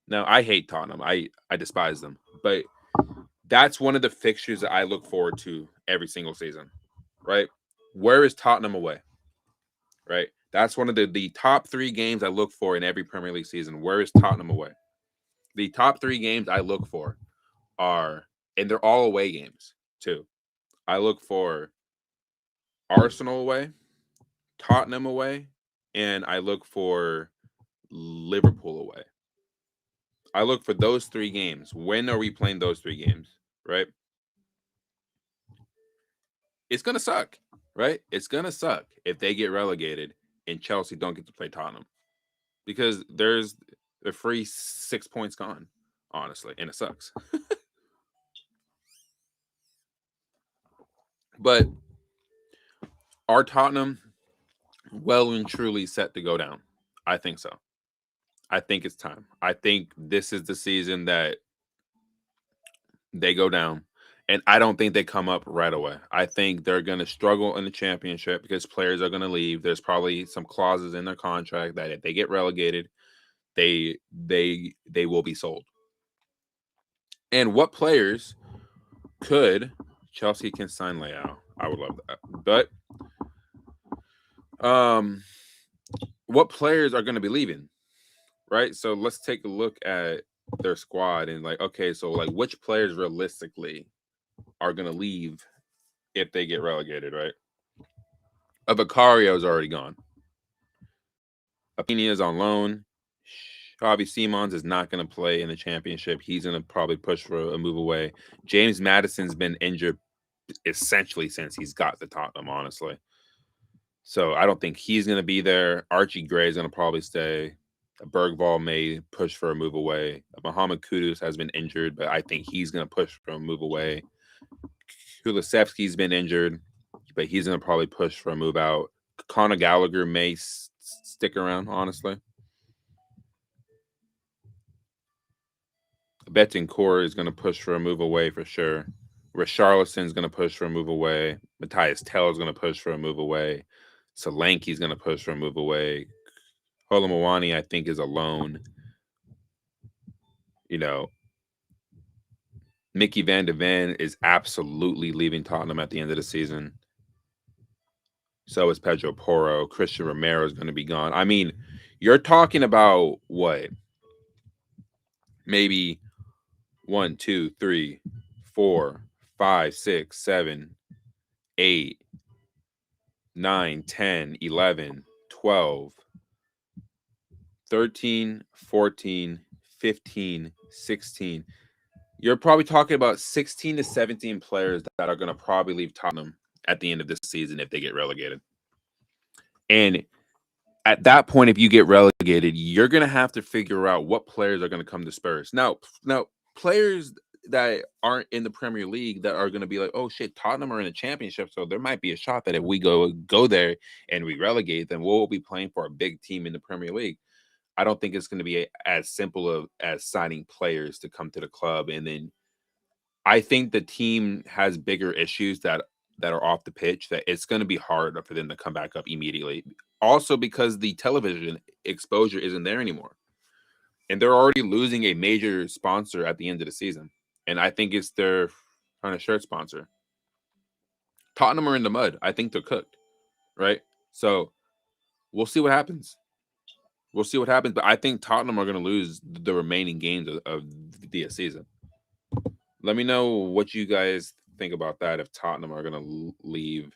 Now, I hate Tottenham. I despise them. But that's one of the fixtures that I look forward to every single season, right? Where is Tottenham away? Right? That's one of the top 3 games I look for in every Premier League season. Where is Tottenham away? The top 3 games I look for are, and they're all away games too. I look for Arsenal away, Tottenham away, and I look for Liverpool away. I look for those 3 games. When are we playing those 3 games, right? It's going to suck, right? It's going to suck if they get relegated and Chelsea don't get to play Tottenham, because there's a free 6 points gone, honestly, and it sucks. But are Tottenham well and truly set to go down? I think so. I think it's time. I think this is the season that they go down. And I don't think they come up right away. I think they're going to struggle in the championship because players are going to leave. There's probably some clauses in their contract that if they get relegated, they will be sold. And what players could Chelsea can sign Leao? I would love that. But what players are going to be leaving? Right? So let's take a look at their squad and okay, so which players realistically are going to leave if they get relegated, right? Vicario is already gone. Apina is on loan. Xavi Simons is not going to play in the championship. He's going to probably push for a move away. James Maddison's been injured essentially since he's got the Tottenham, honestly. So I don't think he's going to be there. Archie Gray is going to probably stay. Bergvall may push for a move away. Mohamed Kudus has been injured, but I think he's going to push for a move away. Kulusevski's been injured, but he's going to probably push for a move out. Conor Gallagher may stick around, honestly. Betancourt is going to push for a move away for sure. Richarlison's going to push for a move away. Matthias Tell is going to push for a move away. Solanke's going to push for a move away. Holomwani, I think, is alone. Mickey Van de Ven is absolutely leaving Tottenham at the end of the season. So is Pedro Porro. Christian Romero is going to be gone. I mean, you're talking about what? Maybe 1, 2, 3, 4, 5, 6, 7, 8, 9, 10, 11, 12, 13, 14, 15, 16. You're probably talking about 16 to 17 players that are going to probably leave Tottenham at the end of this season if they get relegated. And at that point, if you get relegated, you're going to have to figure out what players are going to come to Spurs. Now, players that aren't in the Premier League that are going to be like, oh shit, Tottenham are in a championship, so there might be a shot that if we go there and we relegate, then we'll be playing for a big team in the Premier League. I don't think it's going to be as simple as signing players to come to the club. And then I think the team has bigger issues that are off the pitch, that it's going to be hard for them to come back up immediately. also because the television exposure isn't there anymore. And they're already losing a major sponsor at the end of the season. And I think it's their kind of shirt sponsor. Tottenham are in the mud. I think they're cooked, right? So we'll see what happens. We'll see what happens. But I think Tottenham are going to lose the remaining games of the season. Let me know what you guys think about that. If Tottenham are going to lose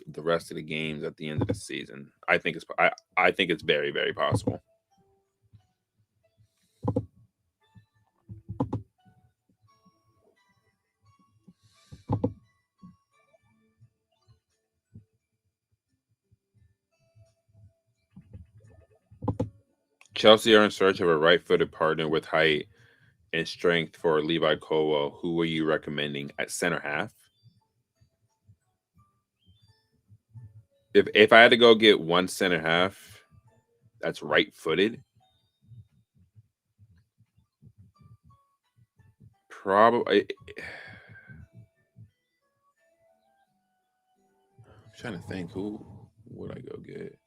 the rest of the games at the end of the season, I think it's very, very possible. Chelsea are in search of a right-footed partner with height and strength for Levi Colwell. Who were you recommending at center half? If I had to go get one center half that's right-footed, probably. I'm trying to think, who would I go get?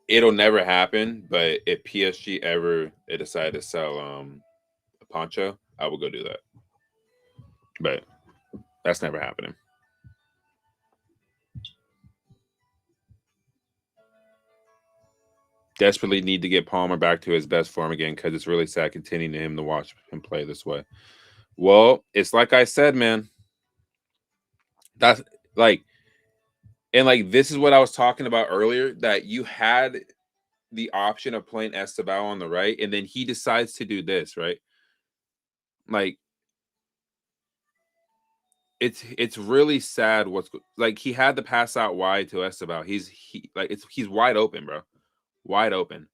It'll never happen, but if PSG ever decide to sell a Poncho, I will go do that. But that's never happening. Desperately need to get Palmer back to his best form again because it's really sad continuing him to watch him play this way. Well, it's like I said, man. That's like, and like this is what I was talking about earlier, that you had the option of playing Esteban on the right, and then he decides to do this, right? Like, it's really sad what's like he had to pass out wide to Esteban. He's wide open, bro. Wide open.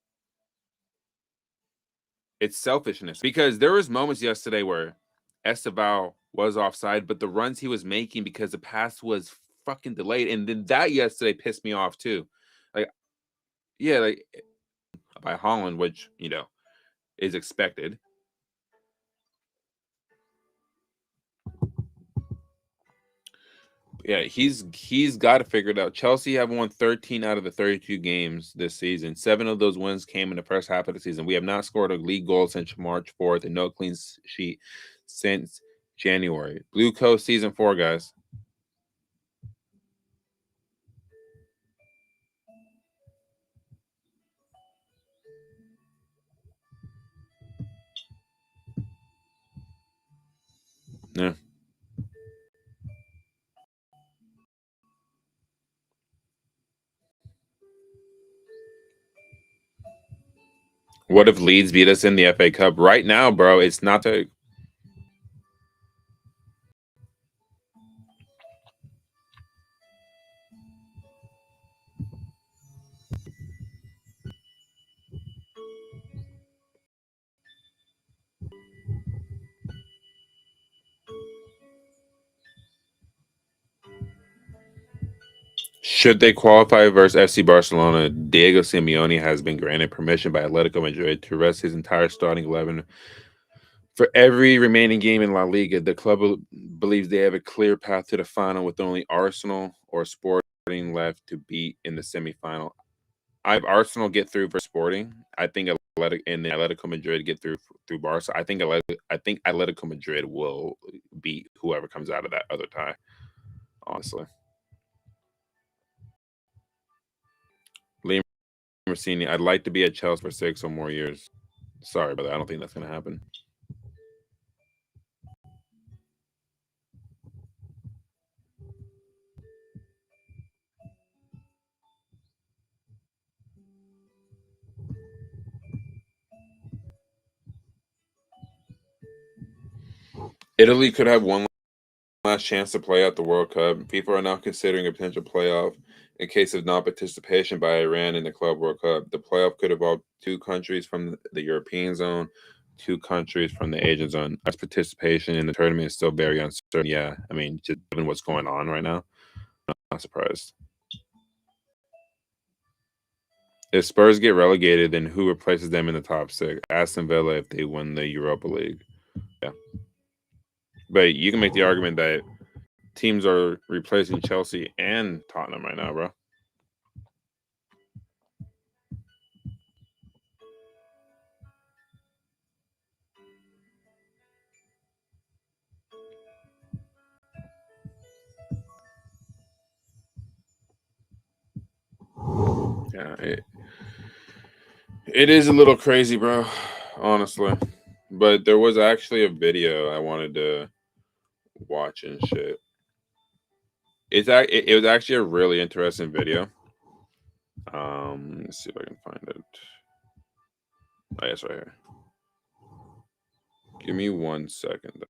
It's selfishness because there was moments yesterday where Esteban was offside, but the runs he was making because the pass was fucking delayed, and then that yesterday pissed me off too. Like, yeah, like by Holland, which is expected. Yeah, he's got to figure it out. Chelsea have won 13 out of the 32 games this season. 7 of those wins came in the first half of the season. We have not scored a league goal since March 4th and no clean sheet since January. Blue Coast season 4, guys. Yeah. What if Leeds beat us in the FA Cup right now, bro? It's not to. Should they qualify versus FC Barcelona, Diego Simeone has been granted permission by Atletico Madrid to rest his entire starting 11 for every remaining game in La Liga. The club believes they have a clear path to the final with only Arsenal or Sporting left to beat in the semifinal. I have Arsenal get through for Sporting. I think Atletico Madrid get through Barca. I think Atletico Madrid will beat whoever comes out of that other tie. Honestly. Liam Rossini, I'd like to be at Chelsea for 6 or more years. Sorry, brother. I don't think that's going to happen. Italy could have one last chance to play at the World Cup. People are now considering a potential playoff in case of non-participation by Iran in the Club World Cup. The playoff could involve 2 countries from the European zone, 2 countries from the Asian zone. As participation in the tournament is still very uncertain. Yeah, I mean, just given what's going on right now, I'm not surprised. If Spurs get relegated, then who replaces them in the top 6? Aston Villa if they win the Europa League. Yeah. But you can make the argument that teams are replacing Chelsea and Tottenham right now, bro. Yeah, it is a little crazy, bro, honestly. But there was actually a video I wanted to watch and shit. It was actually a really interesting video. Let's see if I can find it. Oh, yeah, it's right here. Give me 1 second.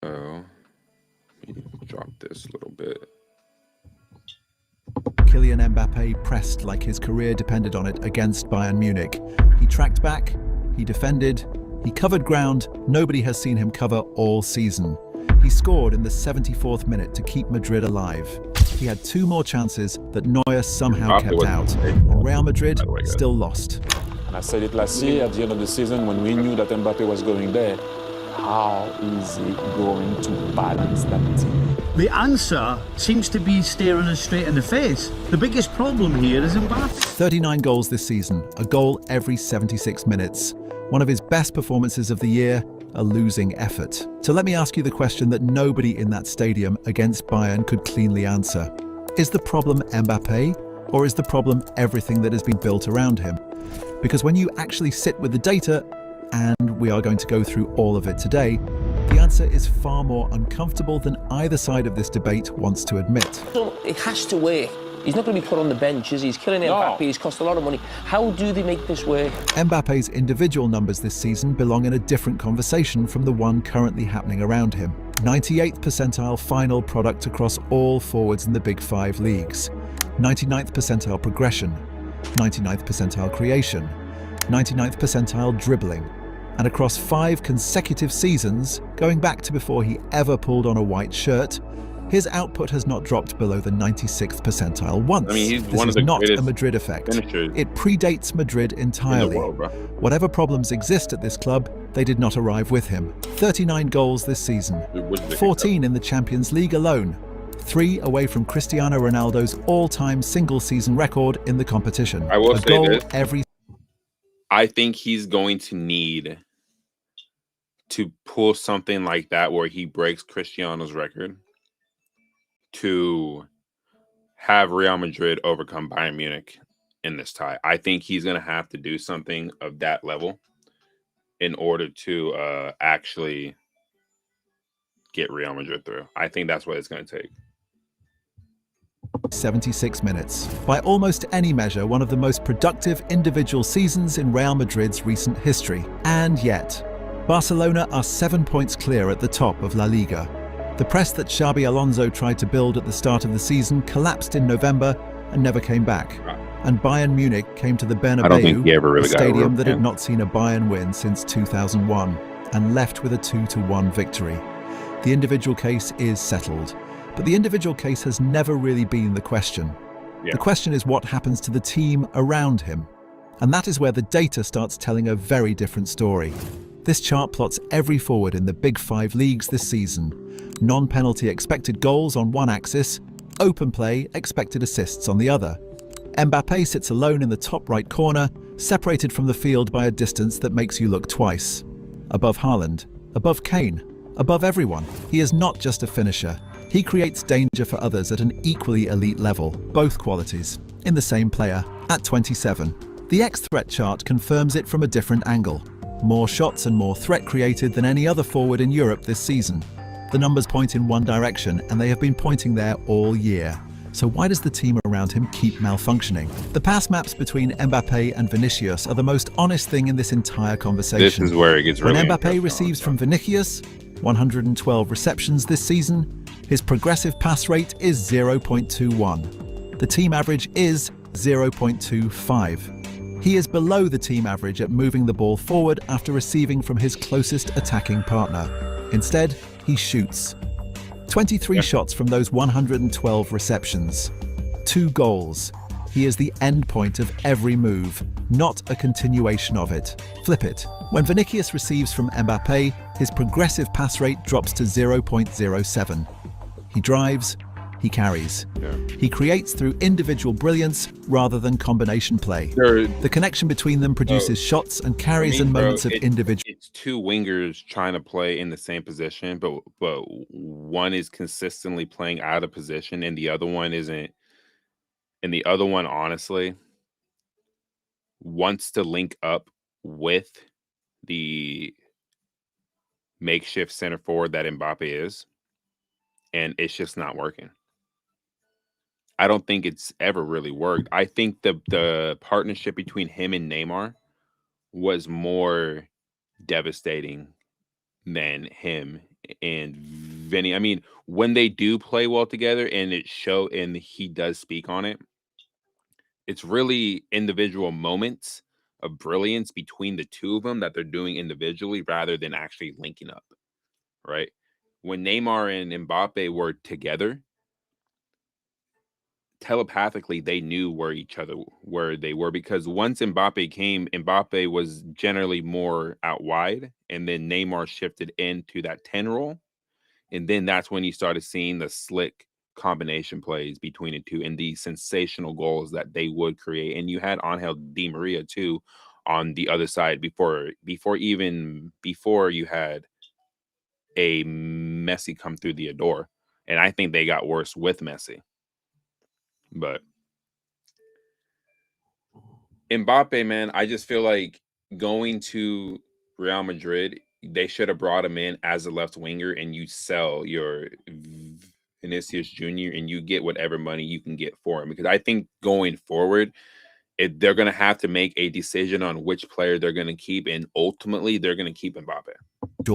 Oh, let me drop this a little bit. Kylian Mbappe pressed like his career depended on it against Bayern Munich. He tracked back, he defended, he covered ground nobody has seen him cover all season. He scored in the 74th minute to keep Madrid alive. He had 2 more chances that Neuer somehow kept out, and Real Madrid still lost. And I said it last year at the end of the season when we knew that Mbappe was going there. How is he going to balance that team? The answer seems to be staring us straight in the face. The biggest problem here is Mbappe. 39 goals this season, a goal every 76 minutes. One of his best performances of the year, a losing effort. So let me ask you the question that nobody in that stadium against Bayern could cleanly answer. Is the problem Mbappe, or is the problem everything that has been built around him? Because when you actually sit with the data, and we are going to go through all of it today, the answer is far more uncomfortable than either side of this debate wants to admit. So it has to work. He's not going to be put on the bench, is he? He's killing Mbappe, he's cost a lot of money. How do they make this work? Mbappe's individual numbers this season belong in a different conversation from the one currently happening around him. 98th percentile final product across all forwards in the Big 5 leagues. 99th percentile progression. 99th percentile creation. 99th percentile dribbling. And across 5 consecutive seasons, going back to before he ever pulled on a white shirt, his output has not dropped below the 96th percentile once. I mean, he's this one is of the not a greatest Madrid effect. finishers It predates Madrid entirely. in the world, bro. Whatever problems exist at this club, they did not arrive with him. 39 goals this season, 14 in the Champions League alone, 3 away from Cristiano Ronaldo's all-time single-season record in the competition. I will a say goal this. every. I think he's going to need to pull something like that where he breaks Cristiano's record to have Real Madrid overcome Bayern Munich in this tie. I think he's going to have to do something of that level in order to actually get Real Madrid through. I think that's what it's going to take. 76 minutes. By almost any measure, one of the most productive individual seasons in Real Madrid's recent history. And yet, Barcelona are 7 points clear at the top of La Liga. The press that Xabi Alonso tried to build at the start of the season collapsed in November and never came back. And Bayern Munich came to the Bernabeu, a stadium that had not seen a Bayern win since 2001, and left with a 2-1 victory. The individual case is settled, but the individual case has never really been the question. Yeah. The question is what happens to the team around him. And that is where the data starts telling a very different story. This chart plots every forward in the Big Five leagues this season. Non-penalty expected goals on one axis, open play expected assists on the other. Mbappe sits alone in the top right corner, separated from the field by a distance that makes you look twice. Above Haaland, above Kane, above everyone. He is not just a finisher. He creates danger for others at an equally elite level, both qualities, in the same player, at 27. The X-Threat chart confirms it from a different angle. More shots and more threat created than any other forward in Europe this season. The numbers point in one direction, and they have been pointing there all year. So why does the team around him keep malfunctioning? The pass maps between Mbappe and Vinicius are the most honest thing in this entire conversation. This is where it gets really When Mbappe receives from Vinicius, 112 receptions this season, his progressive pass rate is 0.21. The team average is 0.25. He is below the team average at moving the ball forward after receiving from his closest attacking partner. Instead, he shoots. 23 shots from those 112 receptions. 2 goals. He is the end point of every move, not a continuation of it. Flip it. When Vinicius receives from Mbappe, his progressive pass rate drops to 0.07. He drives, he carries. He creates through individual brilliance rather than combination play. The connection between them produces shots and carries and moments of individual. It's two wingers trying to play in the same position, but one is consistently playing out of position and the other one isn't. And the other one, honestly, wants to link up with the makeshift center forward that Mbappe is, and it's just not working. I don't think it's ever really worked. I think the partnership between him and Neymar was more devastating than him and Vinny. I mean, when they do play well together and and he does speak on it, it's really individual moments of brilliance between the two of them that they're doing individually rather than actually linking up, right? When Neymar and Mbappe were together, telepathically they knew where they were, because once Mbappe came, Mbappe was generally more out wide, and then Neymar shifted into that 10 role, and then that's when you started seeing the slick combination plays between the two and the sensational goals that they would create. And you had Angel Di Maria too on the other side before you had a Messi come through the door, and I think they got worse with Messi. But Mbappe, man, I just feel like going to Real Madrid, they should have brought him in as a left winger, and you sell your Vinicius Jr. and you get whatever money you can get for him. Because I think going forward, they're going to have to make a decision on which player they're going to keep, and ultimately they're going to keep Mbappe.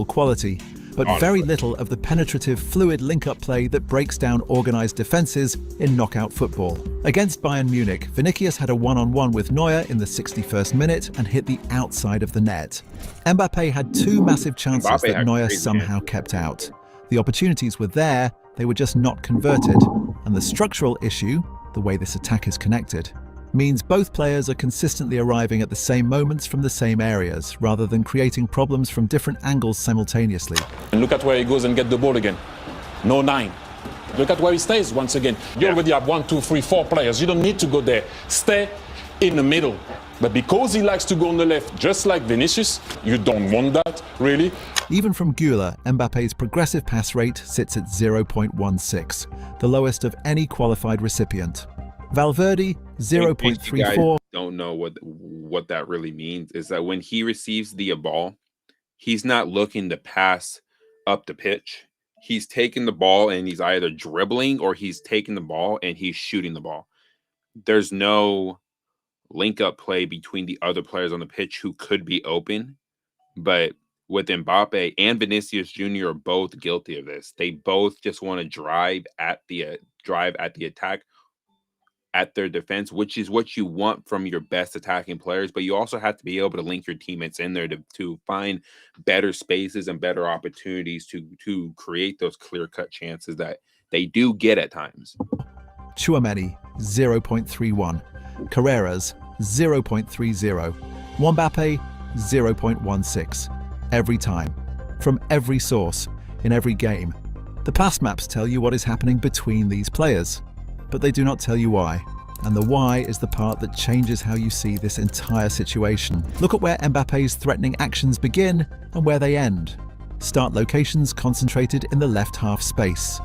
Quality, but very little of the penetrative, fluid link-up play that breaks down organised defences in knockout football. Against Bayern Munich, Vinicius had a one-on-one with Neuer in the 61st minute and hit the outside of the net. Mbappe had 2 massive chances that Neuer somehow kept out. The opportunities were there, they were just not converted. And the structural issue, the way this attack is connected, means both players are consistently arriving at the same moments from the same areas, rather than creating problems from different angles simultaneously. And look at where he goes and get the ball again. No 9. Look at where he stays once again. You already have 1, 2, 3, 4 players. You don't need to go there. Stay in the middle. But because he likes to go on the left, just like Vinicius, you don't want that, really. Even from Güler, Mbappe's progressive pass rate sits at 0.16, the lowest of any qualified recipient. Valverde, In case you guys 0.34. don't know what that really means, is that when he receives the ball, he's not looking to pass up the pitch. He's taking the ball and he's either dribbling or he's taking the ball and he's shooting the ball. There's no link up play between the other players on the pitch who could be open. But with Mbappe and Vinicius Jr. are both guilty of this. They both just want to drive at the attack, at their defense, which is what you want from your best attacking players. But you also have to be able to link your teammates in there to find better spaces and better opportunities to create those clear-cut chances that they do get at times. Tchouaméni, 0.31. Carreras, 0.30. Mbappe, 0.16. Every time. From every source, in every game. The pass maps tell you what is happening between these players, but they do not tell you why. And the why is the part that changes how you see this entire situation. Look at where Mbappe's threatening actions begin and where they end. Start locations concentrated in the left half space.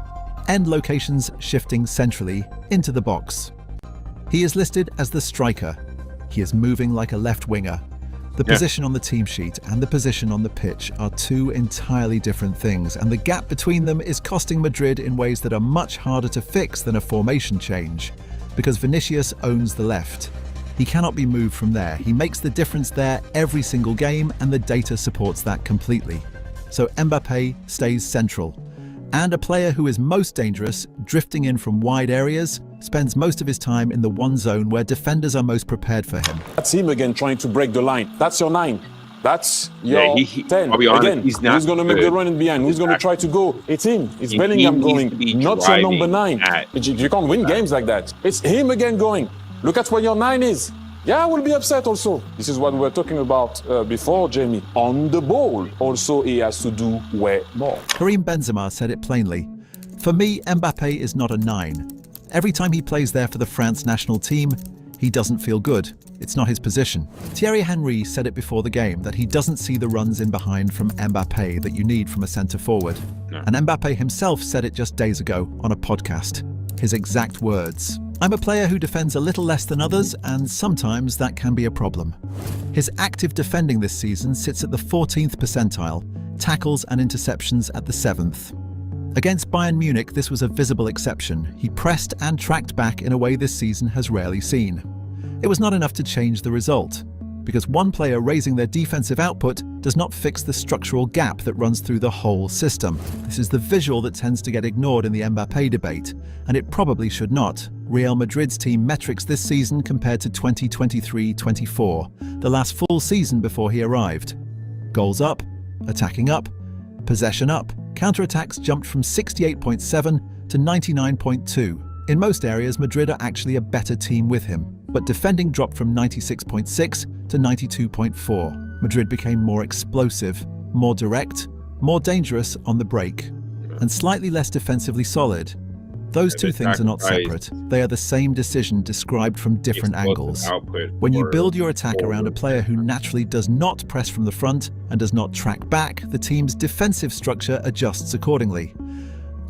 End locations shifting centrally into the box. He is listed as the striker. He is moving like a left winger. The position on the team sheet and the position on the pitch are two entirely different things, and the gap between them is costing Madrid in ways that are much harder to fix than a formation change, because Vinicius owns the left. He cannot be moved from there. He makes the difference there every single game, and the data supports that completely. So Mbappe stays central. And a player who is most dangerous, drifting in from wide areas, spends most of his time in the one zone where defenders are most prepared for him. That's him again trying to break the line. That's your 9. That's your 10. I'll be honest, again, he's not who's going to make the good. run in behind? Who's going to try to go? It's him. It's He Bellingham needs going, to be not your number driving 9. at- You can't win games like that. It's him again going. Look at where your 9 is. Yeah, I will be upset also. This is what we were talking about before, Jamie. On the ball, also he has to do way more. Karim Benzema said it plainly. For me, Mbappe is not a 9. Every time he plays there for the France national team, he doesn't feel good. It's not his position. Thierry Henry said it before the game that he doesn't see the runs in behind from Mbappe that you need from a centre-forward. No. And Mbappe himself said it just days ago on a podcast. His exact words. I'm a player who defends a little less than others, and sometimes that can be a problem. His active defending this season sits at the 14th percentile, tackles and interceptions at the 7th. Against Bayern Munich, this was a visible exception. He pressed and tracked back in a way this season has rarely seen. It was not enough to change the result, because one player raising their defensive output does not fix the structural gap that runs through the whole system. This is the visual that tends to get ignored in the Mbappe debate, and it probably should not. Real Madrid's team metrics this season compared to 2023-24, the last full season before he arrived. Goals up, attacking up, possession up. Counter-attacks jumped from 68.7 to 99.2. In most areas, Madrid are actually a better team with him, but defending dropped from 96.6 to 92.4. Madrid became more explosive, more direct, more dangerous on the break, and slightly less defensively solid. Those two things are not separate. They are the same decision described from different angles. When you build your attack around a player who naturally does not press from the front and does not track back, the team's defensive structure adjusts accordingly.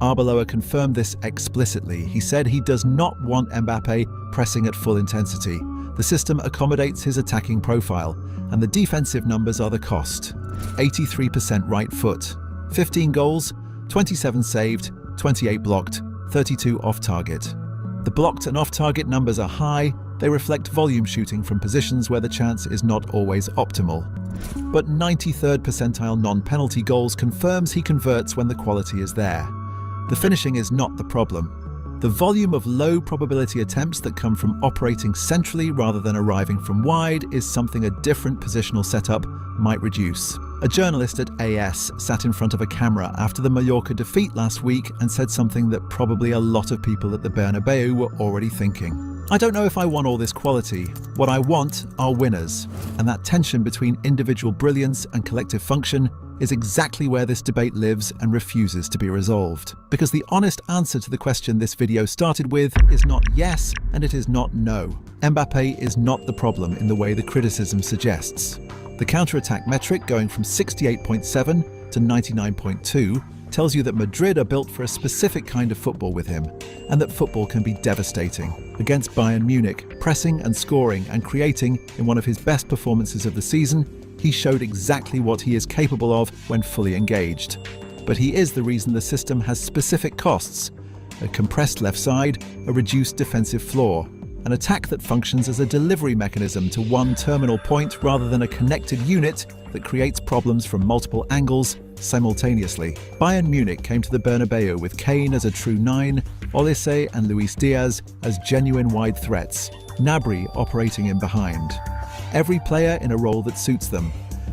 Arbeloa confirmed this explicitly. He said he does not want Mbappe pressing at full intensity. The system accommodates his attacking profile, and the defensive numbers are the cost. 83% right foot, 15 goals, 27 saved, 28 blocked, 32 off-target. The blocked and off-target numbers are high. They reflect volume shooting from positions where the chance is not always optimal. But 93rd percentile non-penalty goals confirms he converts when the quality is there. The finishing is not the problem. The volume of low probability attempts that come from operating centrally rather than arriving from wide is something a different positional setup might reduce. A journalist at AS sat in front of a camera after the Mallorca defeat last week and said something that probably a lot of people at the Bernabeu were already thinking. I don't know if I want all this quality. What I want are winners. And that tension between individual brilliance and collective function is exactly where this debate lives and refuses to be resolved. Because the honest answer to the question this video started with is not yes, and it is not no. Mbappe is not the problem in the way the criticism suggests. The counter-attack metric going from 68.7 to 99.2 tells you that Madrid are built for a specific kind of football with him, and that football can be devastating. Against Bayern Munich, pressing and scoring and creating in one of his best performances of the season, he showed exactly what he is capable of when fully engaged. But he is the reason the system has specific costs: a compressed left side, a reduced defensive floor, an attack that functions as a delivery mechanism to one terminal point rather than a connected unit that creates problems from multiple angles simultaneously. Bayern Munich came to the Bernabeu with Kane as a true 9, Olise and Luis Diaz as genuine wide threats, Gnabry operating in behind. Every player in a role that suits them.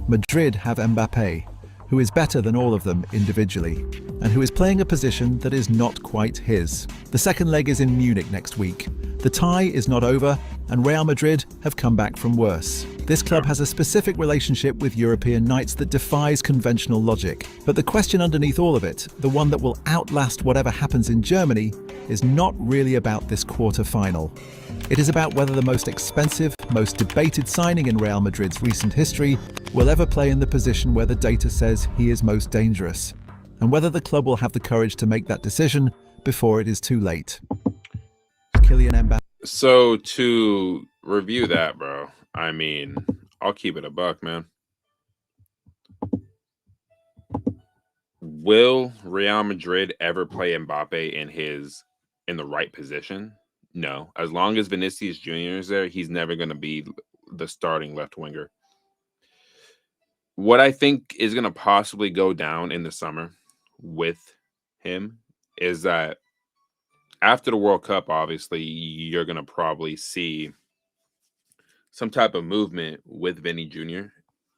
Madrid have Mbappe, who is better than all of them individually, and who is playing a position that is not quite his. The second leg is in Munich next week. The tie is not over, and Real Madrid have come back from worse. This club has a specific relationship with European nights that defies conventional logic. But the question underneath all of it, the one that will outlast whatever happens in Germany, is not really about this quarter-final. It is about whether the most expensive, most debated signing in Real Madrid's recent history will ever play in the position where the data says he is most dangerous, and whether the club will have the courage to make that decision before it is too late. Kylian Mbappe. So to review that, bro, I mean, I'll keep it a buck, man. Will Real Madrid ever play Mbappe in the right position? No. As long as Vinicius Jr. is there, he's never going to be the starting left winger. What I think is going to possibly go down in the summer with him is that after the World Cup, obviously, you're going to probably see some type of movement with Vinny Jr.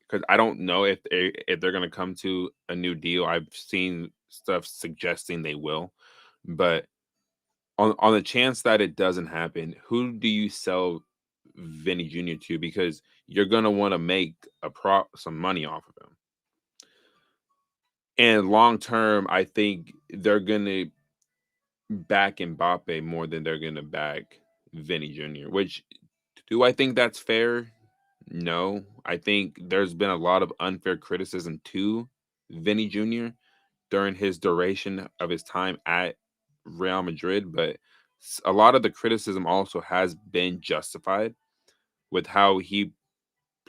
Because I don't know if they're going to come to a new deal. I've seen stuff suggesting they will, but on the chance that it doesn't happen, who do you sell Vinny Jr. to? Because you're going to want to make some money off of him. And long term, I think they're going to back Mbappe more than they're going to back Vinny Jr., which, do I think that's fair? No. I think there's been a lot of unfair criticism to Vinny Jr. during his duration of his time at Real Madrid, but a lot of the criticism also has been justified with how he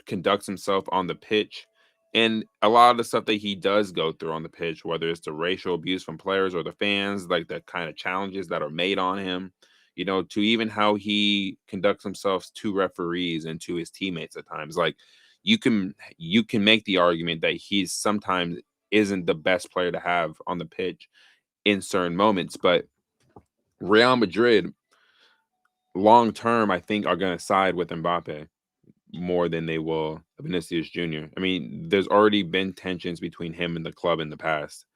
conducts himself on the pitch and a lot of the stuff that he does go through on the pitch, whether it's the racial abuse from players or the fans, like the kind of challenges that are made on him, to even how he conducts himself to referees and to his teammates at times. Like you can make the argument that he's sometimes isn't the best player to have on the pitch in certain moments, but Real Madrid long term, I think, are going to side with Mbappe more than they will Vinicius Jr. I mean, there's already been tensions between him and the club in the past.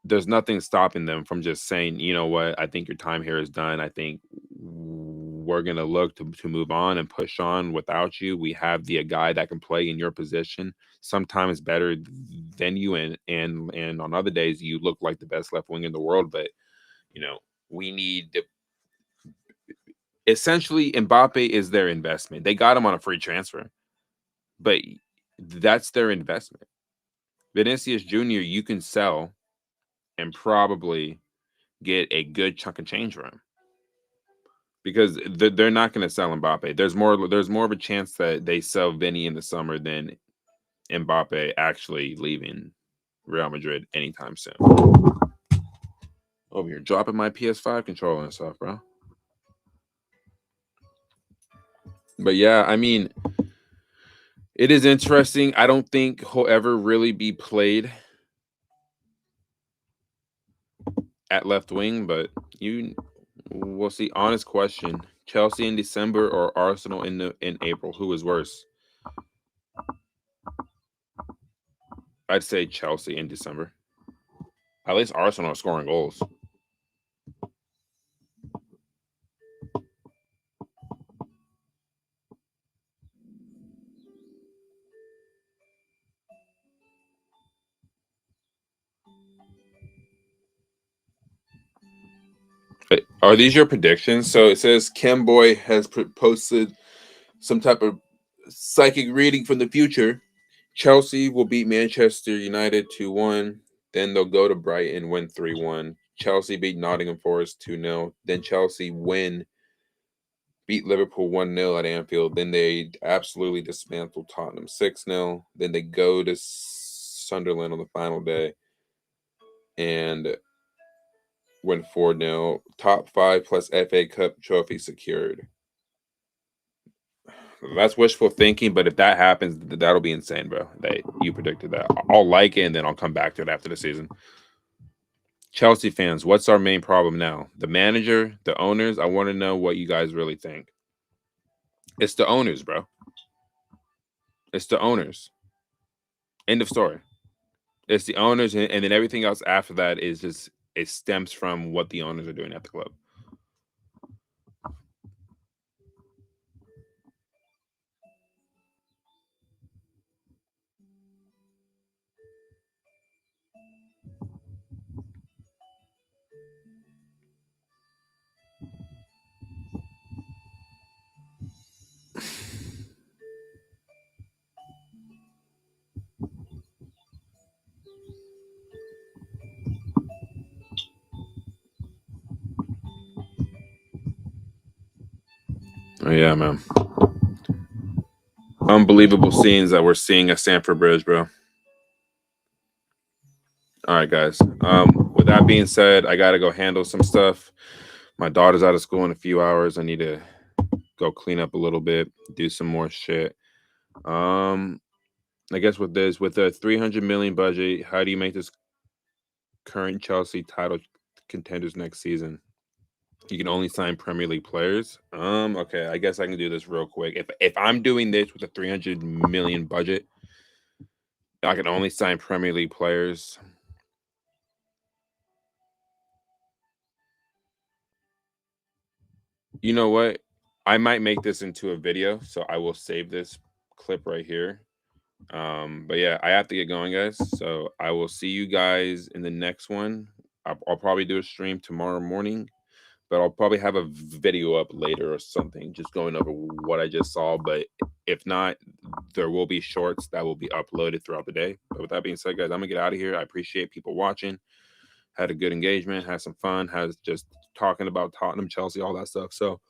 There's nothing stopping them from just saying, you know what, I think your time here is done. I think we're going to look to move on and push on without you. We have the guy that can play in your position, sometimes better than you, and on other days you look like the best left wing in the world, but we need to essentially Mbappe is their investment. They got him on a free transfer, but that's their investment. Vinicius Jr., you can sell and probably get a good chunk of change for him because they're not going to sell Mbappe. There's more of a chance that they sell Vinny in the summer than Mbappe actually leaving Real Madrid anytime soon. Over here, dropping my PS5 controller and stuff, bro. But yeah, I mean, it is interesting. I don't think he'll ever really be played at left wing, but we'll see. Honest question: Chelsea in December or Arsenal in April? Who is worse? I'd say Chelsea in December. At least Arsenal are scoring goals. Are these your predictions? So it says Kim Boy has posted some type of psychic reading from the future. Chelsea will beat Manchester United 2-1. Then they'll go to Brighton, win 3-1. Chelsea beat Nottingham Forest 2-0. Then Chelsea beat Liverpool 1-0 at Anfield. Then they absolutely dismantled Tottenham 6-0. Then they go to Sunderland on the final day and win 4-0. Top 5 plus FA Cup trophy secured. That's wishful thinking, but if that happens, that'll be insane, bro. That you predicted that. I'll like it, and then I'll come back to it after the season. Chelsea fans, what's our main problem now? The manager, the owners? I want to know what you guys really think. It's the owners, bro. It's the owners. End of story. It's the owners, and then everything else after that is just, it stems from what the owners are doing at the club. Oh, yeah, man. Unbelievable scenes that we're seeing at Stamford Bridge, bro. All right, guys. With that being said, I got to go handle some stuff. My daughter's out of school in a few hours. I need to go clean up a little bit, do some more shit. I guess with a 300 million budget, how do you make this current Chelsea title contenders next season? You can only sign Premier League players. Okay, I guess I can do this real quick. If I'm doing this with a 300 million budget, I can only sign Premier League players. You know what? I might make this into a video, so I will save this clip right here. But yeah, I have to get going, guys. So I will see you guys in the next one. I'll probably do a stream tomorrow morning, but I'll probably have a video up later or something, just going over what I just saw. But if not, there will be shorts that will be uploaded throughout the day. But with that being said, guys, I'm gonna get out of here. I appreciate people watching. Had a good engagement, had some fun, has just talking about Tottenham, Chelsea, all that stuff. So